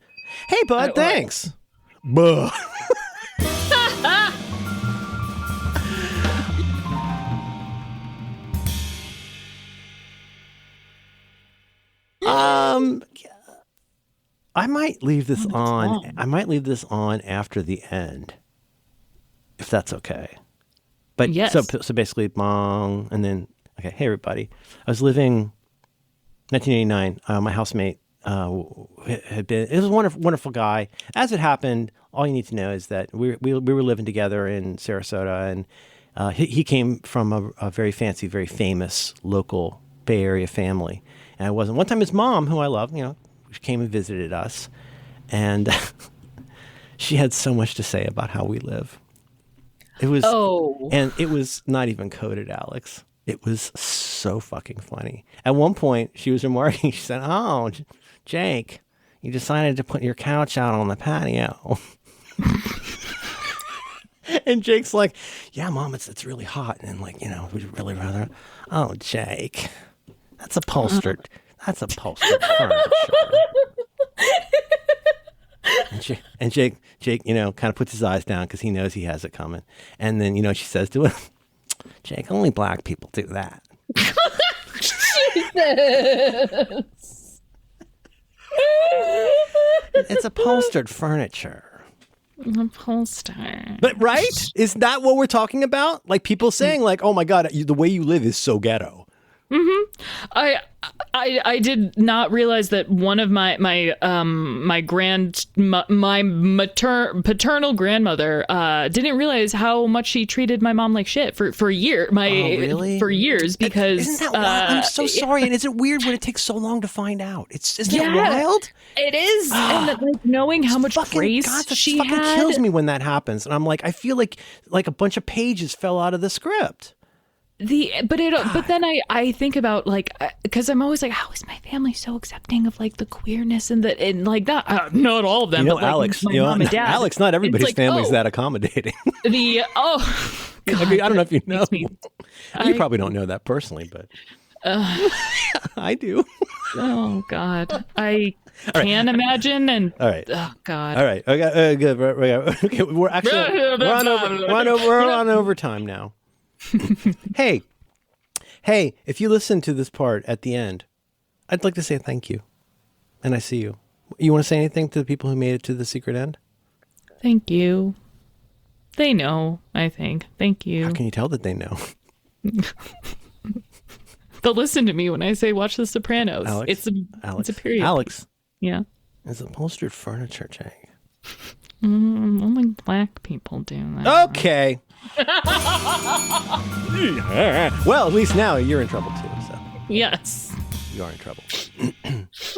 Hey, bud, thanks. Buh. I might leave this on. long. I might leave this on after the end, if that's okay. But Yes. so basically, bong, and then okay. Hey, everybody. I was living 1989. My housemate had been. It was a wonderful guy. As it happened, all you need to know is that we were living together in Sarasota, and he came from a very fancy, very famous local Bay Area family, and I wasn't. One time, his mom, who I love, she came and visited us, and she had so much to say about how we live. It was, and it was not even coded, Alex. It was so fucking funny. At one point, she was remarking, she said, "Oh, Jake, you decided to put your couch out on the patio." And Jake's like, "Yeah, Mom, it's really hot. And we'd really rather." "Oh, Jake, that's upholstered furniture." And Jake, kind of puts his eyes down because he knows he has it coming. And then, she says to him, "Jake, only black people do that." Jesus. It's upholstered furniture. Upholstered. But right? Is that what we're talking about? Like people saying like, "Oh my God, the way you live is so ghetto." Mm-hmm. I did not realize that one of my paternal grandmother didn't realize how much she treated my mom like shit for years. Really? For years, because isn't that wild? I'm so sorry. And is it weird when it takes so long to find out? Isn't it wild? It is. And knowing how much grace she fucking had kills me when that happens. And I'm like, I feel like a bunch of pages fell out of the script. But then I think about because I'm always like, how is my family so accepting of the queerness and not all of them, but Alex, my mom and dad. Alex, not everybody's family's that accommodating. God, I mean, I don't know if you know. You probably don't know that personally, but I do. Oh God, I can imagine. And all right, oh God, all right, okay, good. Okay, we're on overtime now. Hey, if you listen to this part at the end, I'd like to say thank you. And I see you. You want to say anything to the people who made it to the secret end? Thank you. They know, I think. Thank you. How can you tell that they know? They'll listen to me when I say watch The Sopranos. Alex, it's a period. Alex. Yeah. It's upholstered furniture, Jake. Only black people do that. Okay. Well, at least now you're in trouble too. So Yes. you are in trouble.